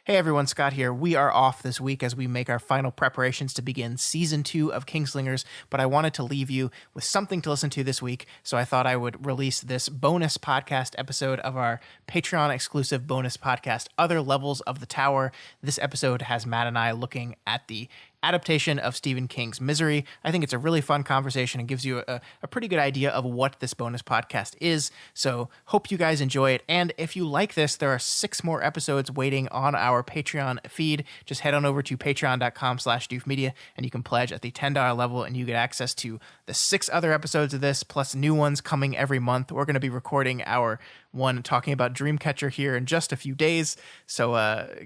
Hey everyone, Scott here. We are off this week as we make our final preparations to begin Season 2 of Kingslingers, but I wanted to leave you with something to listen to this week, so I thought I would release this bonus podcast episode of our Patreon-exclusive bonus podcast, Other Levels of the Tower. This episode has Matt and I looking at the adaptation of Stephen King's Misery. I think it's a really fun conversation and gives you a pretty good idea of what this bonus podcast is. So hope you guys enjoy it. And if you like this, there are 6 more episodes waiting on our Patreon feed. Just head on over to patreon.com/doofmedia and you can pledge at the $10 level and you get access to the 6 other episodes of this plus new ones coming every month. We're going to be recording our one talking about Dreamcatcher here in just a few days. So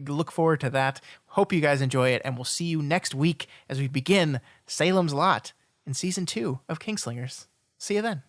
look forward to that. Hope you guys enjoy it, and we'll see you next week as we begin Salem's Lot in Season 2 of Kingslingers. See you then.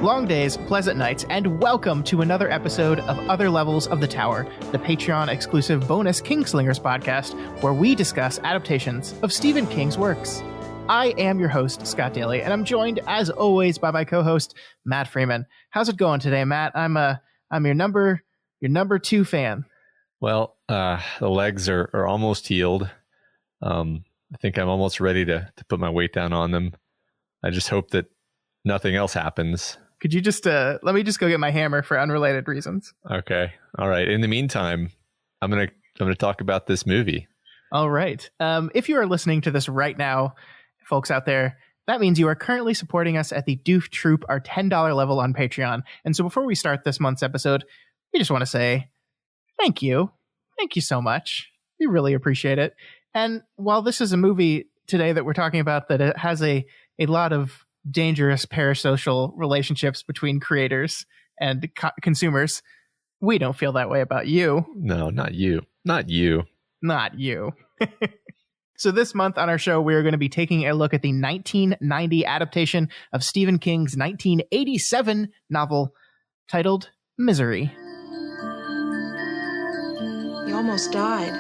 Long days, pleasant nights, and welcome to another episode of Other Levels of the Tower, the Patreon-exclusive bonus Kingslingers podcast, where we discuss adaptations of Stephen King's works. I am your host, Scott Daly, and I'm joined, as always, by my co-host, Matt Freeman. How's it going today, Matt? I'm your number 2 fan. Well, the legs are almost healed. I think I'm almost ready to put my weight down on them. I just hope that nothing else happens. Could you just let me just go get my hammer for unrelated reasons? Okay. All right. In the meantime, I'm gonna talk about this movie. All right. If you are listening to this right now, folks out there, that means you are currently supporting us at the Doof Troop, our $10 level on Patreon. And so before we start this month's episode, we just want to say thank you. Thank you so much. We really appreciate it. And while this is a movie today that we're talking about that it has a lot of dangerous parasocial relationships between creators and consumers, we don't feel that way about you. No, not you. Not you. Not you. So this month on our show, we're going to be taking a look at the 1990 adaptation of Stephen King's 1987 novel titled Misery. You almost died.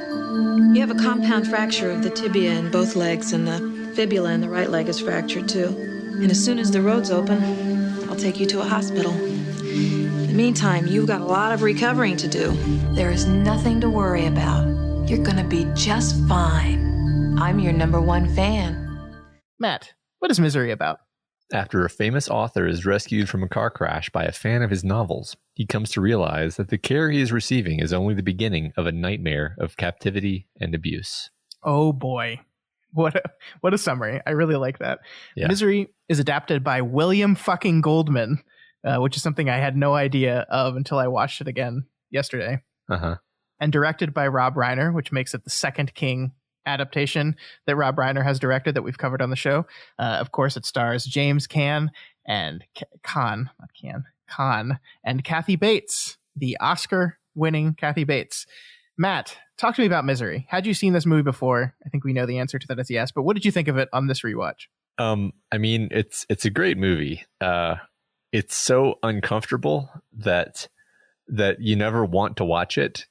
You have a compound fracture of the tibia in both legs, and the fibula in the right leg is fractured too. And as soon as the road's open, I'll take you to a hospital. In the meantime, you've got a lot of recovering to do. There is nothing to worry about. You're gonna be just fine. I'm your number 1 fan. Matt, what is Misery about? After a famous author is rescued from a car crash by a fan of his novels, he comes to realize that the care he is receiving is only the beginning of a nightmare of captivity and abuse. Oh boy. What a summary. I really like that. Yeah. Misery is adapted by William fucking Goldman, which is something I had no idea of until I watched it again yesterday. Uh-huh. And directed by Rob Reiner, which makes it the second King adaptation that Rob Reiner has directed that we've covered on the show. Of course, it stars James Caan and Caan and Kathy Bates, the Oscar-winning Kathy Bates. Matt, talk to me about Misery. Had you seen this movie before? I think we know the answer to that is yes, but what did you think of it on this rewatch? I mean, it's a great movie. It's so uncomfortable that you never want to watch it.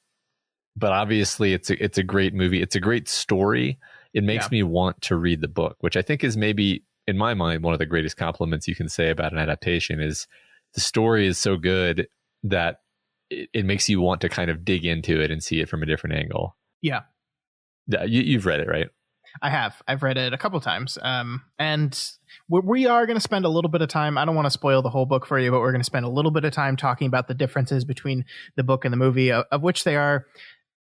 But obviously it's a great movie. It's a great story. It makes me want to read the book, which I think is maybe, in my mind, one of the greatest compliments you can say about an adaptation is the story is so good that it makes you want to kind of dig into it and see it from a different angle. Yeah. You've read it, right? I have. I've read it a couple times. And we are going to spend a little bit of time. I don't want to spoil the whole book for you, but we're going to spend a little bit of time talking about the differences between the book and the movie, of which they are.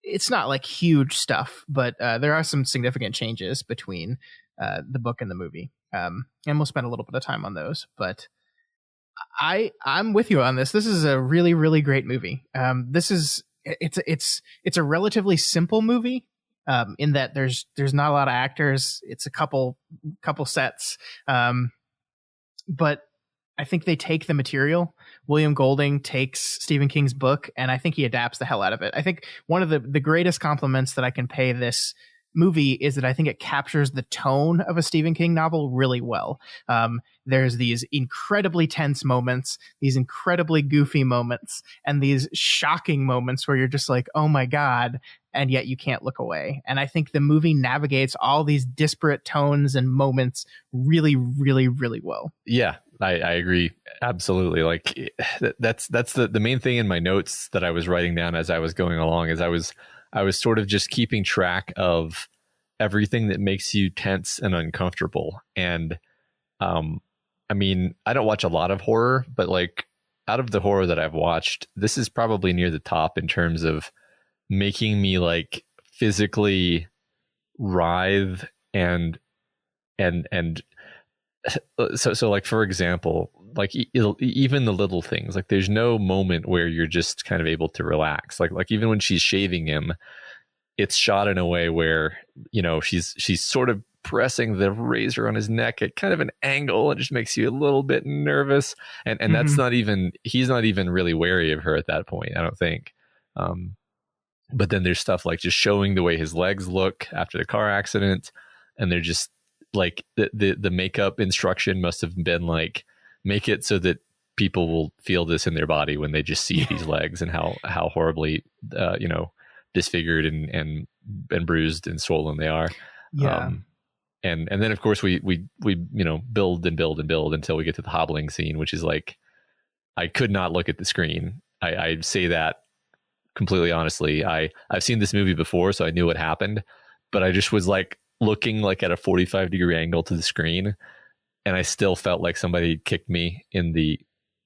It's not like huge stuff, but there are some significant changes between the book and the movie. And we'll spend a little bit of time on those. But I'm with you on this. This is a really, really great movie. It's a relatively simple movie in that there's not a lot of actors. It's a couple sets. But I think they take the material. William Golding takes Stephen King's book, and I think he adapts the hell out of it. I think one of the greatest compliments that I can pay this movie is that I think it captures the tone of a Stephen King novel really well. There's these incredibly tense moments, these incredibly goofy moments, and these shocking moments where you're just like, oh my God, and yet you can't look away. And I think the movie navigates all these disparate tones and moments really, really, really well. Yeah, I agree. Absolutely. Like that's the main thing in my notes that I was writing down as I was going along, is I was sort of just keeping track of everything that makes you tense and uncomfortable. And I mean, I don't watch a lot of horror, but like out of the horror that I've watched, this is probably near the top in terms of making me like physically writhe and so like, for example, like even the little things, like there's no moment where you're just kind of able to relax. Like even when she's shaving him, it's shot in a way where, you know, she's sort of pressing the razor on his neck at kind of an angle, and just makes you a little bit nervous. And that's not even, he's not even really wary of her at that point, I don't think. But then there's stuff like just showing the way his legs look after the car accident, and they're just like the makeup instruction must have been like, make it so that people will feel this in their body when they just see these legs and how horribly you know, disfigured and bruised and swollen they are. Yeah. And then of course we you know, build until we get to the hobbling scene, which is like, I could not look at the screen. I say that completely honestly. I've seen this movie before, so I knew what happened, but I just was like looking like at a 45-degree angle to the screen, and I still felt like somebody kicked me in the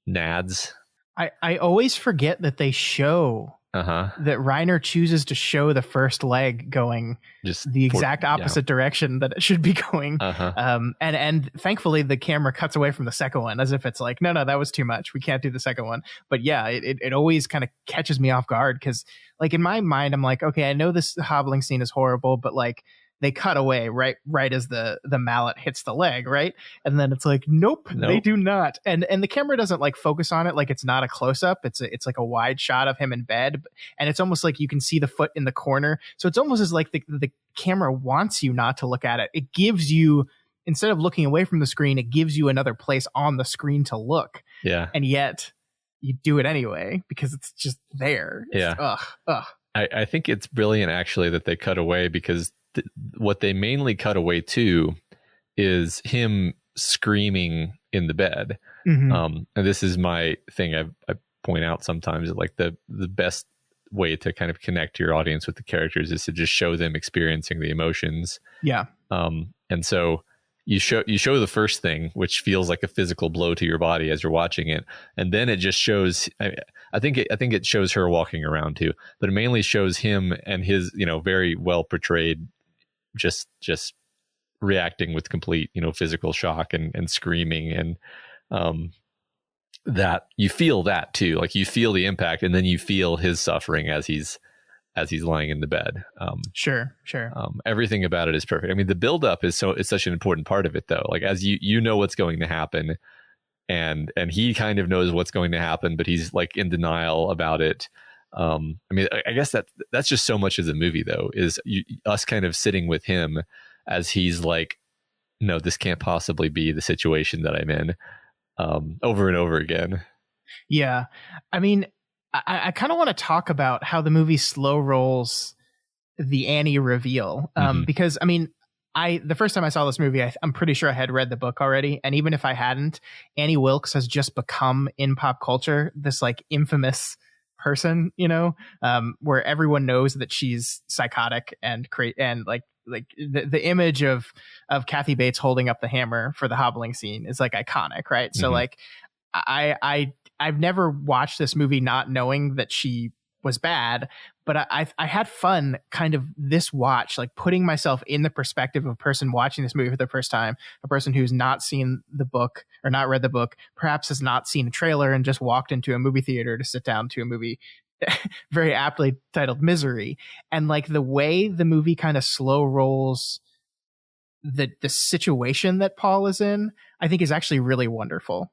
nads. I always forget that they show that Reiner chooses to show the first leg going just the exact opposite direction that it should be going. And thankfully the camera cuts away from the second one, as if it's like, no, that was too much, we can't do the second one. But yeah, it always kind of catches me off guard, because like in my mind I'm like, okay, I know this hobbling scene is horrible, but like they cut away right as the mallet hits the leg, right? And then it's like, nope, they do not. And the camera doesn't like focus on it, like it's not a close-up. It's like a wide shot of him in bed, and it's almost like you can see the foot in the corner. So it's almost as like the camera wants you not to look at it. It gives you, instead of looking away from the screen, it gives you another place on the screen to look. Yeah. And yet you do it anyway because it's just there. Yeah. I think it's brilliant actually that they cut away, because what they mainly cut away to is him screaming in the bed. And this is my thing I point out sometimes, like the best way to kind of connect your audience with the characters is to just show them experiencing the emotions. Yeah. And so you show the first thing, which feels like a physical blow to your body as you're watching it, and then it just shows. I think it shows her walking around too, but it mainly shows him and his, you know, very well portrayed, just reacting with complete, you know, physical shock and screaming, and that you feel that too, like you feel the impact, and then you feel his suffering as he's lying in the bed. Sure. Everything about it is perfect. I mean, the buildup is such an important part of it, though. Like, as you know what's going to happen, and he kind of knows what's going to happen, but he's like in denial about it. I mean, I guess that's just so much of the movie, though, is us kind of sitting with him as he's like, no, this can't possibly be the situation that I'm in, over and over again. Yeah. I mean, I kind of want to talk about how the movie slow rolls the Annie reveal. Because I mean, the first time I saw this movie, I'm pretty sure I had read the book already. And even if I hadn't, Annie Wilkes has just become in pop culture this like infamous person, you know, where everyone knows that she's psychotic and like the image of Kathy Bates holding up the hammer for the hobbling scene is like iconic, right? So like I've never watched this movie not knowing that she was bad, but I had fun kind of this watch, like putting myself in the perspective of a person watching this movie for the first time, a person who's not seen the book or not read the book, perhaps has not seen a trailer and just walked into a movie theater to sit down to a movie very aptly titled Misery. And like the way the movie kind of slow rolls the situation that Paul is in, I think is actually really wonderful.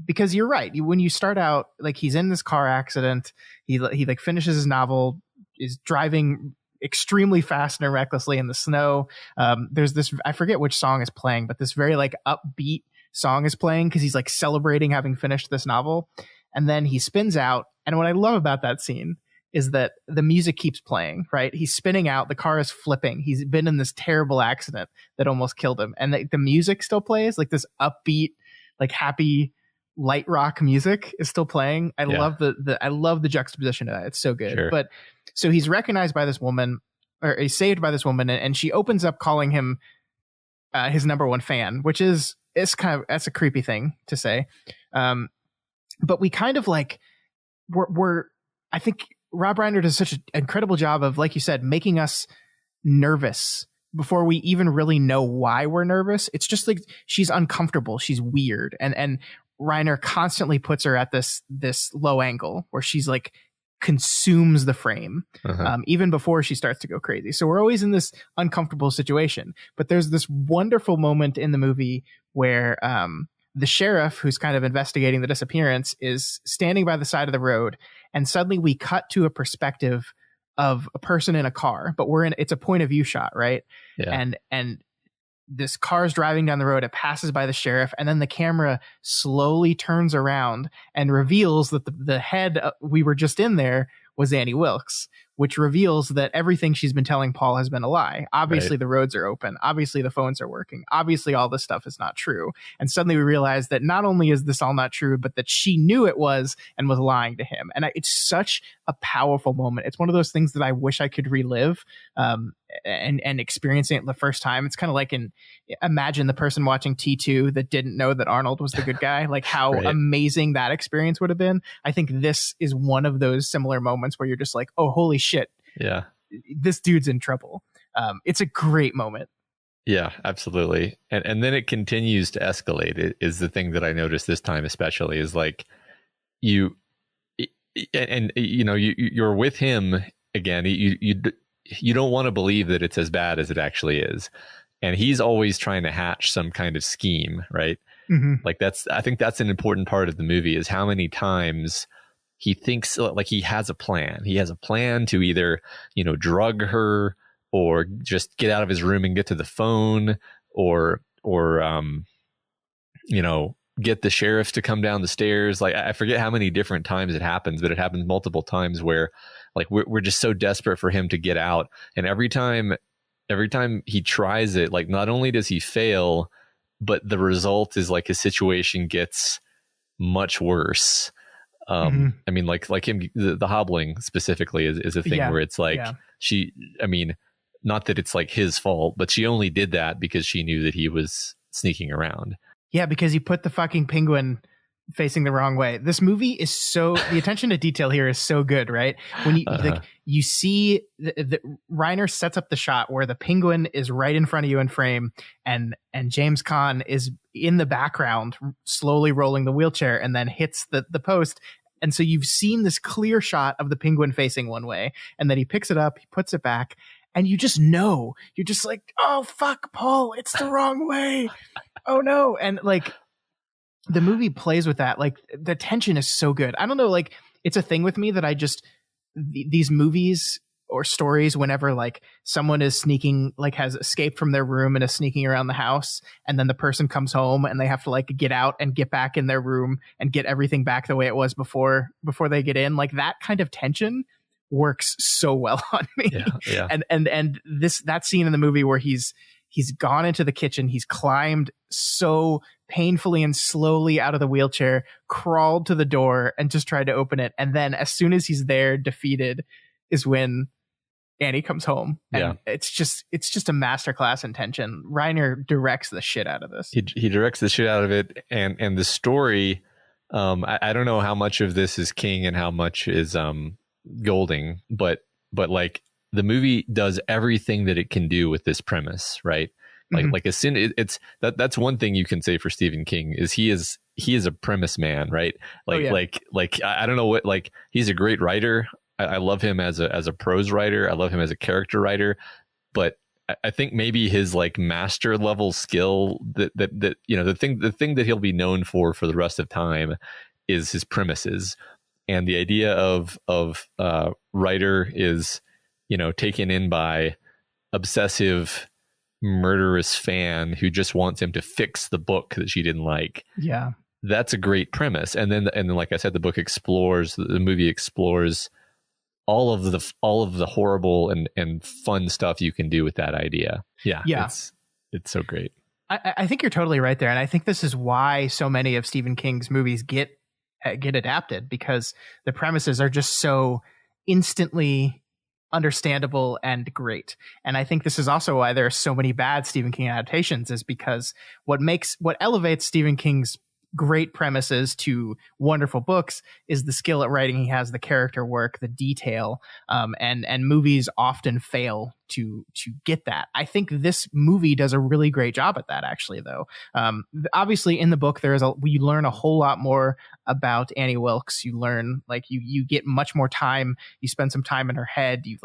Because you're right. When you start out, like he's in this car accident, he like finishes his novel, is driving extremely fast and recklessly in the snow. There's this, I forget which song is playing, but this very like upbeat song is playing because he's like celebrating having finished this novel. And then he spins out. And what I love about that scene is that the music keeps playing, right? He's spinning out. The car is flipping. He's been in this terrible accident that almost killed him. And the music still plays, like this upbeat, like happy light rock music is still playing. I love I love the juxtaposition of that. It's so good. Sure. But so he's recognized by this woman, or he's saved by this woman, and she opens up calling him his number one fan, which is that's a creepy thing to say. But we kind of like I think Rob Reiner does such an incredible job of, like you said, making us nervous before we even really know why we're nervous. It's just like she's uncomfortable, she's weird, and Reiner constantly puts her at this low angle where she's like consumes the frame, even before she starts to go crazy. So we're always in this uncomfortable situation. But there's this wonderful moment in the movie where the sheriff, who's kind of investigating the disappearance, is standing by the side of the road, and suddenly we cut to a perspective of a person in a car, but it's a point of view shot, right? Yeah. And this car's driving down the road, it passes by the sheriff, and then the camera slowly turns around and reveals that the head we were just in there was Annie Wilkes, which reveals that everything she's been telling Paul has been a lie. Obviously, the roads are open. Obviously, the phones are working. Obviously, all this stuff is not true. And suddenly we realize that not only is this all not true, but that she knew it was and was lying to him. And it's such a powerful moment. It's one of those things that I wish I could relive and experiencing it the first time. It's kind of like imagine the person watching T2 that didn't know that Arnold was the good guy, like how amazing that experience would have been. I think this is one of those similar moments where you're just like, oh, holy shit. Yeah. This dude's in trouble. It's a great moment. Yeah, absolutely. And then it continues to escalate. It is the thing that I noticed this time, especially, is like you're with him again. You don't want to believe that it's as bad as it actually is. And he's always trying to hatch some kind of scheme, right? Mm-hmm. Like I think that's an important part of the movie, is how many times he thinks like he has a plan. He has a plan to either, drug her, or just get out of his room and get to the phone, or get the sheriff to come down the stairs. Like, I forget how many different times it happens, but it happens multiple times where like we're just so desperate for him to get out. And every time he tries it, like not only does he fail, but the result is like his situation gets much worse. I mean, like him, the hobbling specifically is a thing where it's like not that it's like his fault, but she only did that because she knew that he was sneaking around. Yeah, because he put the fucking penguin facing the wrong way. This movie is the attention to detail here is so good, right? When you you see the Reiner sets up the shot where the penguin is right in front of you in frame, and James Caan is in the background slowly rolling the wheelchair and then hits the post. And so you've seen this clear shot of the penguin facing one way, and then he picks it up, he puts it back, and you just know, you're just like, oh fuck, Paul, it's the wrong way. Oh no. And like the movie plays with that. Like the tension is so good. I don't know, like it's a thing with me that I just these movies or stories, whenever like someone is sneaking, like has escaped from their room and is sneaking around the house, and then the person comes home and they have to like get out and get back in their room and get everything back the way it was before they get in, like that kind of tension works so well on me. Yeah. And that scene in the movie where he's gone into the kitchen, he's climbed so painfully and slowly out of the wheelchair, crawled to the door and just tried to open it, and then as soon as he's there defeated is when Annie comes home. And it's just a masterclass in tension. Reiner directs the shit out of this. He directs the shit out of it, and the story. I don't know how much of this is King and how much is Golding, but like the movie does everything that it can do with this premise, right? Like as soon it's that's one thing you can say for Stephen King is he is a premise man, right? Like I don't know what, like he's a great writer. I love him as a prose writer. I love him as a character writer, but I think maybe his like master level skill that the thing that he'll be known for the rest of time is his premises. And the idea of writer is, taken in by obsessive, murderous fan who just wants him to fix the book that she didn't like. Yeah. That's a great premise. And then, like I said, the movie explores all of the horrible and fun stuff you can do with that idea. Yeah. It's so great. I think you're totally right there. And I think this is why so many of Stephen King's movies get adapted, because the premises are just so instantly understandable and great. And I think this is also why there are so many bad Stephen King adaptations, is because what elevates Stephen King's great premises to wonderful books is the skill at writing he has, the character work, the detail, and movies often fail to get that. I think this movie does a really great job at that, actually, though. Obviously in the book you learn a whole lot more about Annie Wilkes. You learn, like, you get much more time. You spend some time in her head. You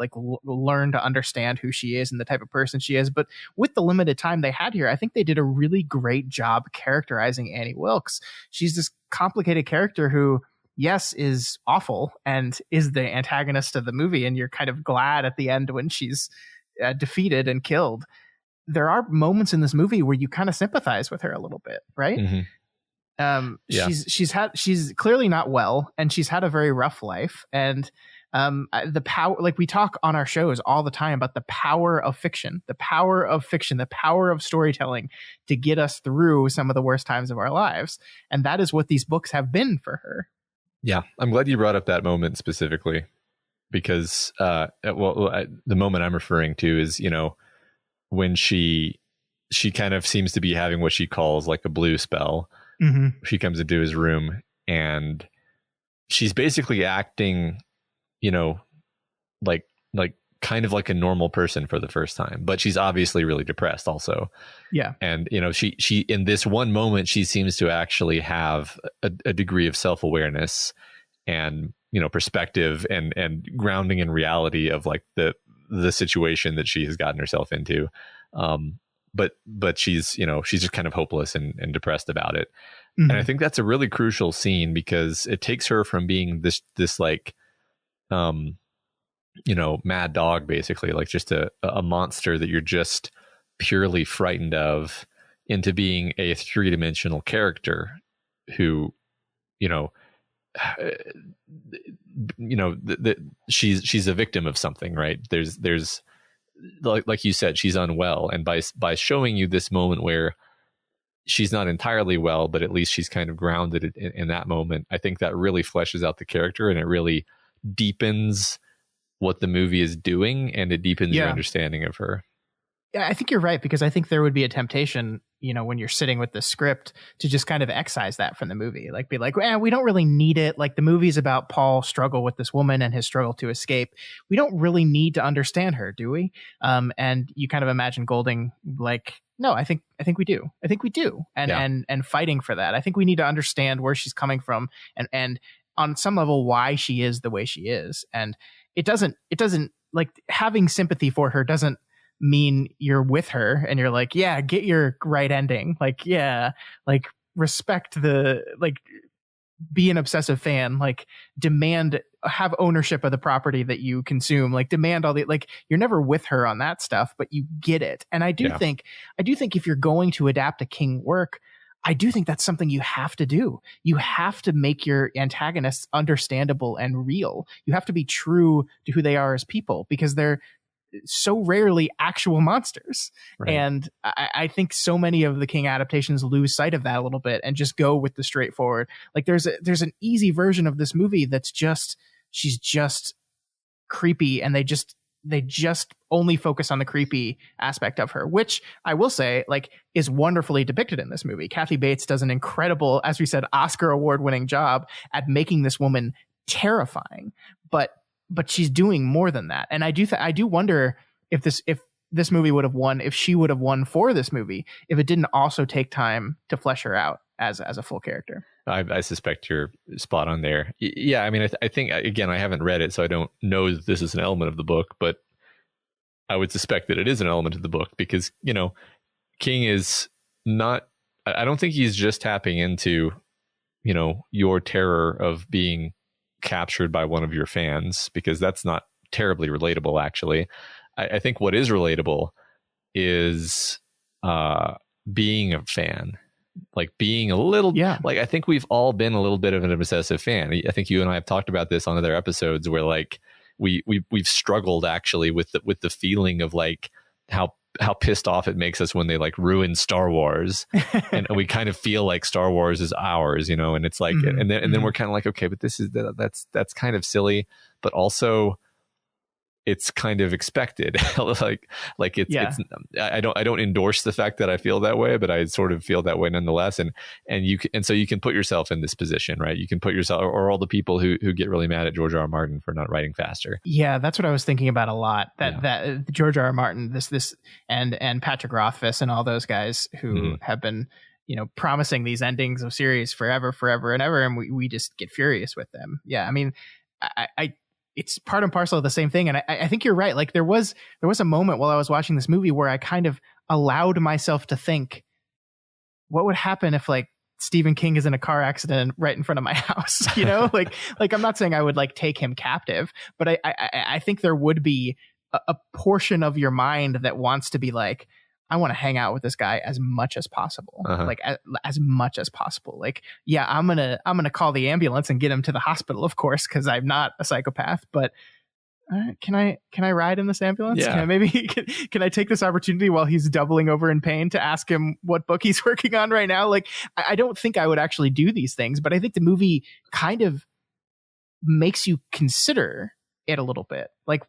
learn to understand who she is and the type of person she is. But with the limited time they had here, I think they did a really great job characterizing Annie Wilkes. She's this complicated character who, yes, is awful and is the antagonist of the movie, and you're kind of glad at the end when she's defeated and killed. There are moments in this movie where you kind of sympathize with her a little bit, right? Mm-hmm. Yeah. She's clearly not well, and she's had a very rough life, and the power, like we talk on our shows all the time about the power of fiction, the power of storytelling to get us through some of the worst times of our lives. And that is what these books have been for her. Yeah. I'm glad you brought up that moment specifically, because the moment I'm referring to is, when she kind of seems to be having what she calls like a blue spell. Mm-hmm. She comes into his room and she's basically acting, like kind of like a normal person for the first time, but she's obviously really depressed also. Yeah. And, she in this one moment, she seems to actually have a degree of self-awareness and, perspective and grounding in reality of like the situation that she has gotten herself into. But she's just kind of hopeless and depressed about it. Mm-hmm. And I think that's a really crucial scene, because it takes her from being this like, mad dog, basically, like just a monster that you're just purely frightened of, into being a three-dimensional character who, she's a victim of something, right? There's like you said, she's unwell, and by showing you this moment where she's not entirely well, but at least she's kind of grounded in that moment, I think that really fleshes out the character, and it really deepens what the movie is doing, and it deepens your understanding of her. Yeah, I think you're right, because I think there would be a temptation, when you're sitting with the script, to just kind of excise that from the movie. Like, be like, we don't really need it. Like, the movie's about Paul's struggle with this woman and his struggle to escape. We don't really need to understand her, do we? And you kind of imagine Golding like, no, I think we do. I think we do. And fighting for that. I think we need to understand where she's coming from, and on some level why she is the way she is. And it doesn't like, having sympathy for her doesn't mean you're with her and you're like, yeah, get your right ending. Like, yeah, like, respect be an obsessive fan, like, have ownership of the property that you consume, like, demand all the, like, you're never with her on that stuff, but you get it. And I do think if you're going to adapt a King work, I do think that's something you have to do. You have to make your antagonists understandable and real. You have to be true to who they are as people, because they're so rarely actual monsters. Right. And I think so many of the King adaptations lose sight of that a little bit and just go with the straightforward. Like, there's an easy version of this movie that's she's just creepy, and they just only focus on the creepy aspect of her, which I will say, like, is wonderfully depicted in this movie. Kathy Bates does an incredible, as we said, Oscar award-winning job at making this woman terrifying, but she's doing more than that. And I do wonder if this movie would have won, if she would have won for this movie, if it didn't also take time to flesh her out as a full character. I suspect you're spot on there. Yeah, I mean, I think, again, I haven't read it, so I don't know that this is an element of the book, but I would suspect that it is an element of the book, because, King is not, I don't think he's just tapping into, your terror of being captured by one of your fans, because that's not terribly relatable, actually. I think what is relatable is being a fan, like being a little, like I think we've all been a little bit of an obsessive fan. I think you and I have talked about this on other episodes where like we've struggled actually with the feeling of like how pissed off it makes us when they like ruin Star Wars, and we kind of feel like Star Wars is ours, and it's like, and then we're kind of like, okay, but that's kind of silly, but also it's kind of expected. it's I don't endorse the fact that I feel that way, but I sort of feel that way nonetheless. And so you can put yourself in this position, right? You can put yourself, or all the people who get really mad at George R. R. Martin for not writing faster. Yeah, that's what I was thinking about a lot. That George R. R. Martin, this and Patrick Rothfuss and all those guys who have been, promising these endings of series forever and ever, and we just get furious with them. Yeah, I mean, I it's part and parcel of the same thing. And I think you're right. Like there was a moment while I was watching this movie where I kind of allowed myself to think, what would happen if like Stephen King is in a car accident right in front of my house? Like I'm not saying I would like take him captive, but I think there would be a portion of your mind that wants to be like, I want to hang out with this guy as much as possible, like as much as possible. Like, yeah, I'm gonna call the ambulance and get him to the hospital, of course, because I'm not a psychopath. But can I ride in this ambulance? Yeah. Can I take this opportunity while he's doubling over in pain to ask him what book he's working on right now? Like, I don't think I would actually do these things, but I think the movie kind of makes you consider it a little bit. Like,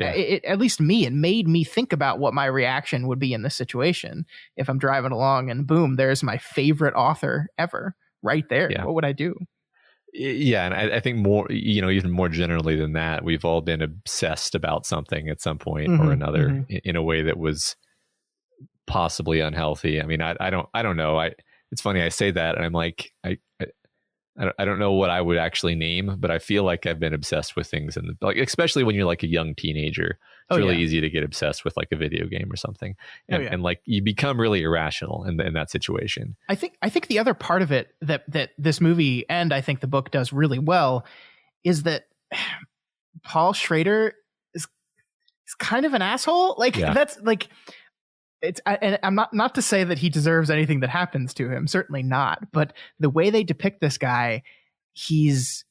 at least me, it made me think about what my reaction would be in this situation if I'm driving along and boom, there's my favorite author ever right there. Yeah. What would I do? Yeah, and I think more, even more generally than that, we've all been obsessed about something at some point or another in a way that was possibly unhealthy. I mean, I don't know. It's funny I say that, and I'm like, I don't know what I would actually name, but I feel like I've been obsessed with things, and like especially when you're like a young teenager, it's really easy to get obsessed with like a video game or something, and like you become really irrational in that situation. I think the other part of it that this movie and I think the book does really well is that Paul Schrader is kind of an asshole. Like that's like. And I'm not to say that he deserves anything that happens to him, certainly not. But the way they depict this guy, he's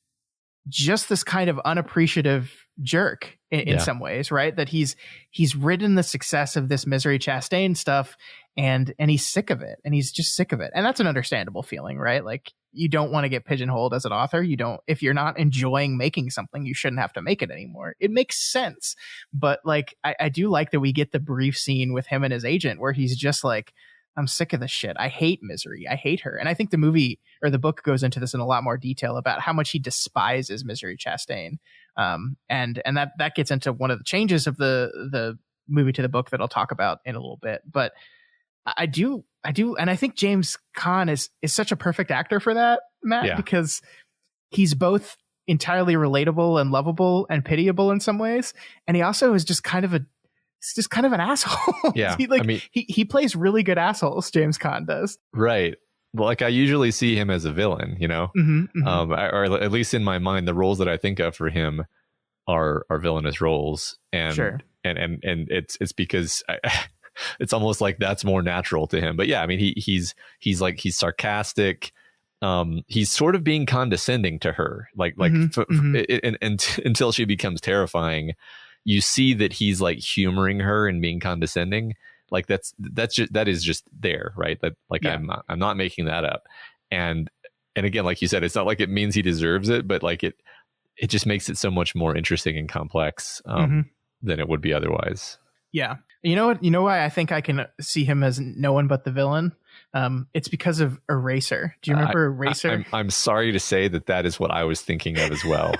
just this kind of unappreciative jerk in some ways, right? That he's ridden the success of this Misery Chastain stuff, and he's sick of it, and he's just sick of it, and that's an understandable feeling, right? Like you don't want to get pigeonholed as an author. If you're not enjoying making something, you shouldn't have to make it anymore. It makes sense. But like, I do like that we get the brief scene with him and his agent where he's just like, I'm sick of this shit. I hate Misery. I hate her. And I think the movie or the book goes into this in a lot more detail about how much he despises Misery Chastain. And that gets into one of the changes of the movie to the book that I'll talk about in a little bit. But I do, and I think James Caan is such a perfect actor for that, Matt, because he's both entirely relatable and lovable and pitiable in some ways, and he also is just kind of an asshole. Yeah, he plays really good assholes. James Caan does. Right. Well, like I usually see him as a villain, or at least in my mind, the roles that I think of for him are villainous roles, and and it's because it's almost like that's more natural to him. But yeah, I mean, he's sarcastic. He's sort of being condescending to her, until she becomes terrifying. You see that he's like humoring her and being condescending. Like that is just there, right? That I'm not making that up. And again, like you said, it's not like it means he deserves it, but like it just makes it so much more interesting and complex than it would be otherwise. Yeah. You know what? You know why I think I can see him as no one but the villain? It's because of Eraser. Do you remember Eraser? I'm sorry to say that is what I was thinking of as well.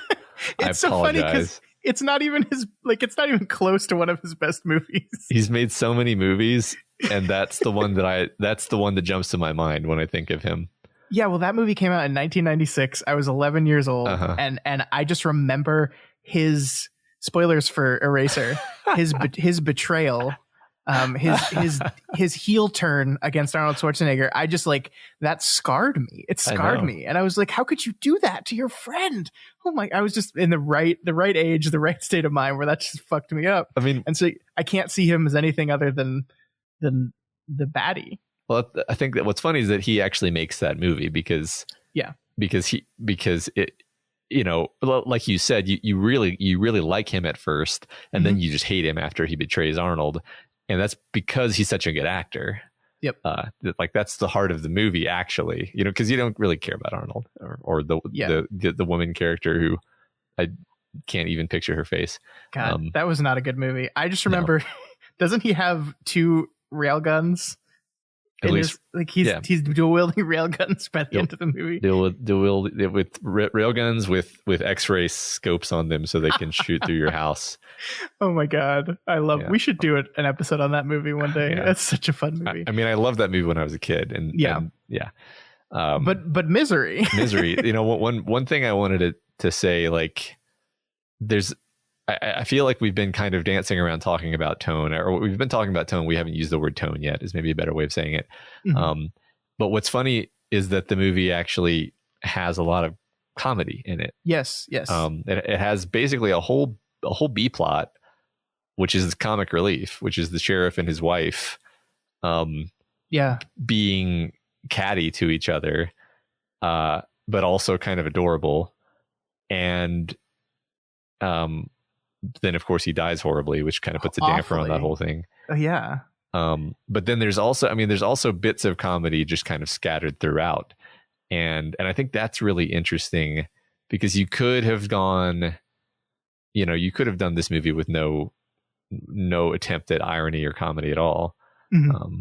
It's I apologize. So funny because it's not even it's not even close to one of his best movies. He's made so many movies, and that's the one that jumps to my mind when I think of him. Yeah, well, that movie came out in 1996. I was 11 years old, and I just remember his spoilers for Eraser, his betrayal His heel turn against Arnold Schwarzenegger, I just like that scarred me. It scarred me, and I was like, "How could you do that to your friend?" Oh my! I was just in the right age, the right state of mind where that just fucked me up. I mean, and so I can't see him as anything other than the baddie. Well, I think that what's funny is that he actually makes that movie because it, you know, like you said, you really like him at first, and then you just hate him after he betrays Arnold. And that's because he's such a good actor. Yep. Like that's the heart of the movie, actually. You know, because you don't really care about Arnold or the woman character who I can't even picture her face. God, that was not a good movie. I just remember, doesn't he have 2 rail guns? At least, he's dual wielding rail guns by the end of the movie. Dual with rail guns with X-ray scopes on them so they can shoot through your house. Oh my God, I love. Yeah. We should do an episode on that movie one day. Yeah. That's such a fun movie. I mean, I loved that movie when I was a kid, but Misery. You know, one thing I wanted to say, like, I feel like we've been kind of dancing around talking about tone, or we've been talking about tone. We haven't used the word tone yet, is maybe a better way of saying it. Mm-hmm. But what's funny is that the movie actually has a lot of comedy in it. Yes. It has basically a whole B plot, which is comic relief, which is the sheriff and his wife, being catty to each other, but also kind of adorable, and then of course he dies horribly, which kind of puts a damper on that whole thing. Yeah. But then there's also bits of comedy just kind of scattered throughout. And I think that's really interesting because you could have done this movie with no attempt at irony or comedy at all. Mm-hmm.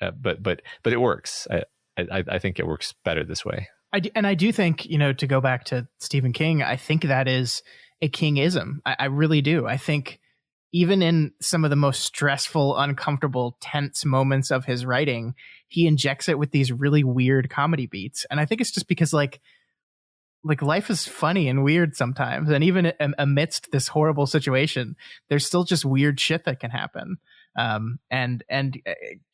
But it works. I think it works better this way. I do think, to go back to Stephen King, I think that is a Kingism. I really do. I think even in some of the most stressful, uncomfortable, tense moments of his writing, he injects it with these really weird comedy beats. And I think it's just because like life is funny and weird sometimes. And even amidst this horrible situation, there's still just weird shit that can happen. And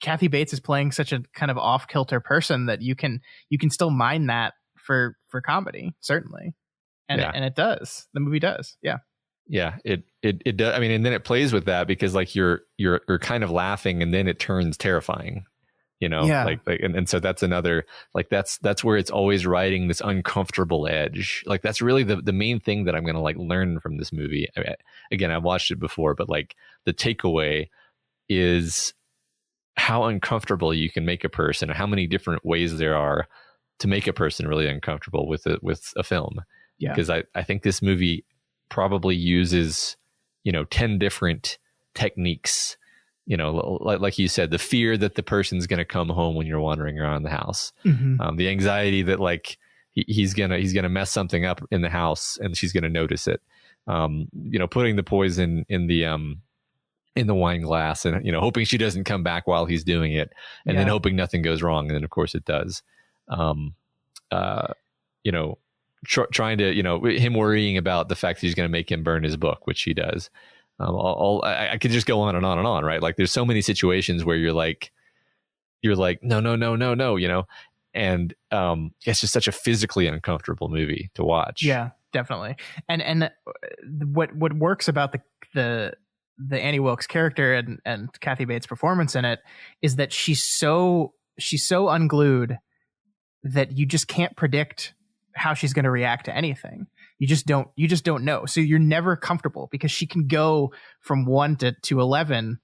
Kathy Bates is playing such a kind of off kilter person that you can still mine that for comedy, certainly. And it does. The movie does. Yeah. Yeah, it does. I mean, and then it plays with that because like you're kind of laughing and then it turns terrifying, like and so that's another, like that's where it's always riding this uncomfortable edge. Like that's really the main thing that I'm going to like learn from this movie. I mean, again, I've watched it before, but like the takeaway is how uncomfortable you can make a person, how many different ways there are to make a person really uncomfortable with a film. Yeah. Because I think this movie probably uses, 10 different techniques, like you said, the fear that the person's going to come home when you're wandering around the house, the anxiety that like he's going to mess something up in the house and she's going to notice it, putting the poison in the wine glass and, hoping she doesn't come back while he's doing it and then hoping nothing goes wrong. And then of course it does. Trying to, him worrying about the fact that he's going to make him burn his book, which he does. I could just go on and on and on, right? Like there's so many situations where you're like, no, and it's just such a physically uncomfortable movie to watch. Yeah, definitely. And what works about the Annie Wilkes character and Kathy Bates' performance in it is that she's so unglued that you just can't predict how she's going to react to anything. You just don't know. So you're never comfortable because she can go from 1 to 11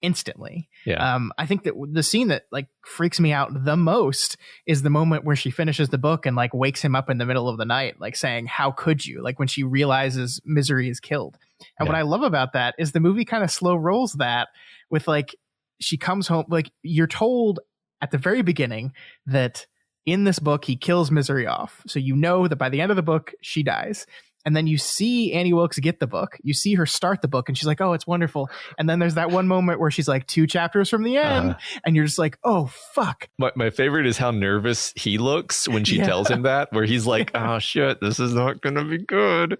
instantly. Yeah. I think that the scene that like freaks me out the most is the moment where she finishes the book and like wakes him up in the middle of the night, like saying, "How could you?" Like when she realizes Misery is killed. And what I love about that is the movie kind of slow rolls that with like, she comes home, like you're told at the very beginning that in this book, he kills Misery off. So that by the end of the book, she dies. And then you see Annie Wilkes get the book. You see her start the book and she's like, "Oh, it's wonderful." And then there's that one moment where she's like 2 chapters from the end and you're just like, "Oh, fuck." My favorite is how nervous he looks when she tells him that, where he's like, "Oh, shit, this is not going to be good."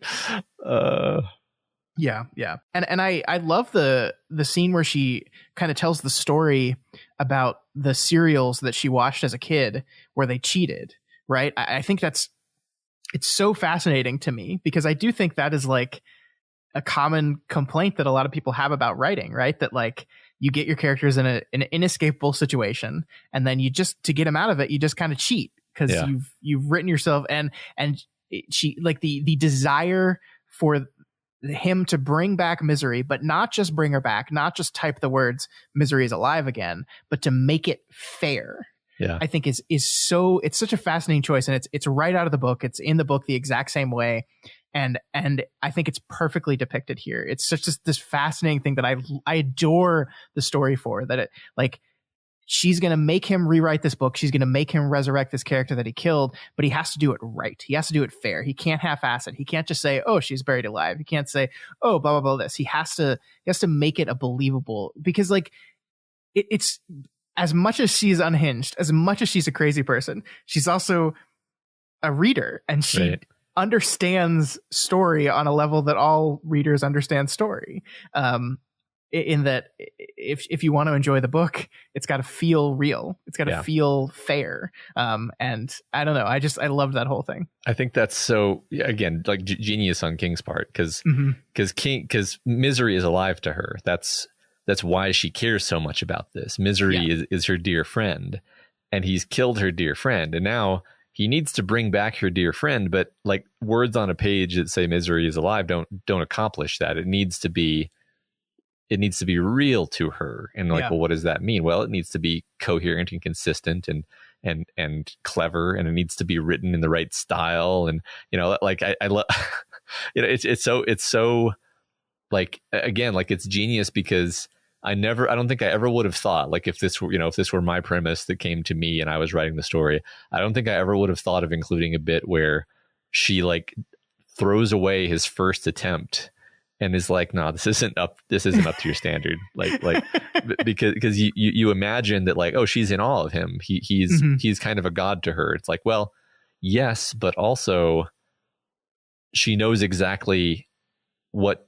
Yeah, yeah. And I love the scene where she kind of tells the story about the cereals that she watched as a kid where they cheated, right? I think it's so fascinating to me because I do think that is like a common complaint that a lot of people have about writing, right? That like you get your characters in an inescapable situation and then you just, to get them out of it, you just kind of cheat because you've written yourself and she like the desire for him to bring back Misery, but not just bring her back, not just type the words Misery is alive again, but to make it fair. Yeah. I think is so, it's such a fascinating choice, and it's right out of the book. It's in the book the exact same way. And I think it's perfectly depicted here. It's such this fascinating thing that I adore the story for, that it like, she's going to make him rewrite this book. She's going to make him resurrect this character that he killed, but he has to do it right. He has to do it fair. He can't half-ass it. He can't just say, oh, she's buried alive. He can't say, oh, blah, blah, blah, this. He has to make it a believable, because like it's as much as she's unhinged, as much as she's a crazy person, she's also a reader, and she understands story on a level that all readers understand story. In that if you want to enjoy the book, it's got to feel real. It's got to feel fair. And I don't know. I love that whole thing. I think that's so, again, like genius on King's part, because Misery is alive to her. That's why she cares so much about this. Misery is her dear friend, and he's killed her dear friend. And now he needs to bring back her dear friend, but like words on a page that say Misery is alive don't accomplish that. It needs to be real to her. And like, well, what does that mean? Well, it needs to be coherent and consistent and clever, and it needs to be written in the right style. And, you know, like I love, you know, it's so like, again, like it's genius, because I don't think I ever would have thought, like, if this were my premise that came to me and I was writing the story, I don't think I ever would have thought of including a bit where she like throws away his first attempt and is like, no, this isn't up to your standard. like because you imagine that, like, oh, she's in awe of him. He's kind of a god to her. It's like, well, yes, but also she knows exactly what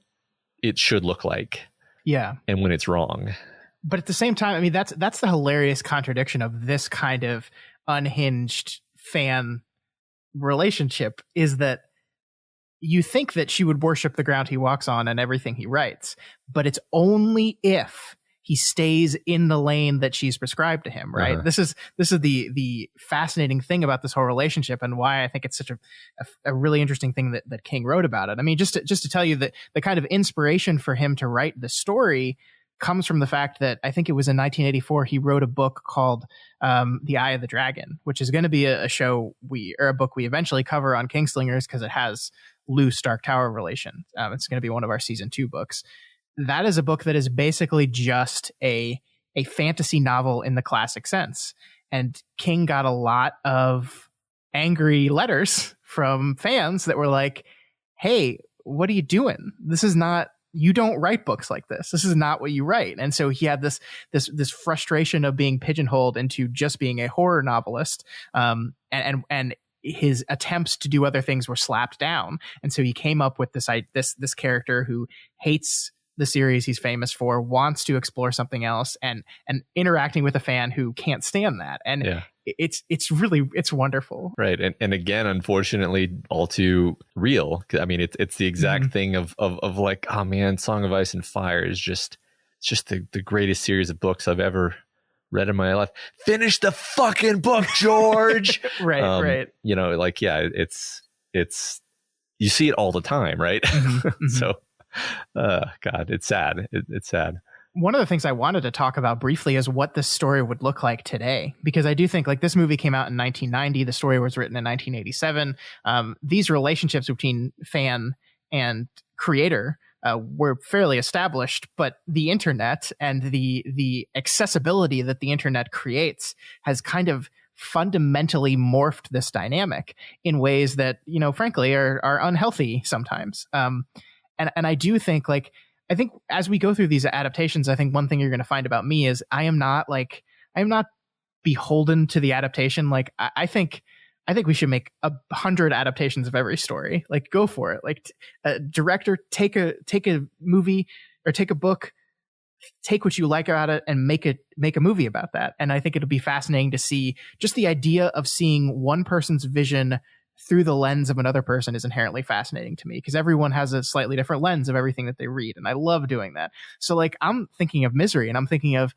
it should look like. Yeah. And when it's wrong. But at the same time, I mean, that's the hilarious contradiction of this kind of unhinged fan relationship, is that you think that she would worship the ground he walks on and everything he writes, but it's only if he stays in the lane that she's prescribed to him, right? This is the fascinating thing about this whole relationship, and why I think it's such a really interesting thing that King wrote about it. I mean, just to tell you that the kind of inspiration for him to write the story comes from the fact that I think it was in 1984 he wrote a book called The Eye of the Dragon, which is going to be a book we eventually cover on Kingslingers, because it has loose Dark Tower relation. It's going to be one of our season 2 books. That is a book that is basically just a fantasy novel in the classic sense. And King got a lot of angry letters from fans that were like, hey, what are you doing? This is not, you don't write books like this. This is not what you write. And so he had this frustration of being pigeonholed into just being a horror novelist. And his attempts to do other things were slapped down. And so he came up with this character who hates the series he's famous for, wants to explore something else, and interacting with a fan who can't stand that. And it's wonderful. Right. And again, unfortunately, all too real. I mean, it's the exact thing of like, oh man, Song of Ice and Fire is just the greatest series of books I've ever read in my life. Finish the fucking book, George. Right. You know, like, yeah, it's you see it all the time, right? So God, it's sad. It's sad. One of the things I wanted to talk about briefly is what this story would look like today, because I do think, like, this movie came out in 1990. The story was written in 1987. These relationships between fan and creator were fairly established, but the internet and the accessibility that the internet creates has kind of fundamentally morphed this dynamic in ways that, you know, frankly, are unhealthy sometimes. And I do think, like, I think as we go through these adaptations, I think one thing you're going to find about me is I am not beholden to the adaptation. Like, I think I think we should make 100 adaptations of every story. Like, go for it. Like, director, take a movie or take a book, take what you like about it and make a movie about that. And I think it'll be fascinating to see just the idea of seeing one person's vision through the lens of another person is inherently fascinating to me, because everyone has a slightly different lens of everything that they read. And I love doing that. So like, I'm thinking of Misery, and I'm thinking of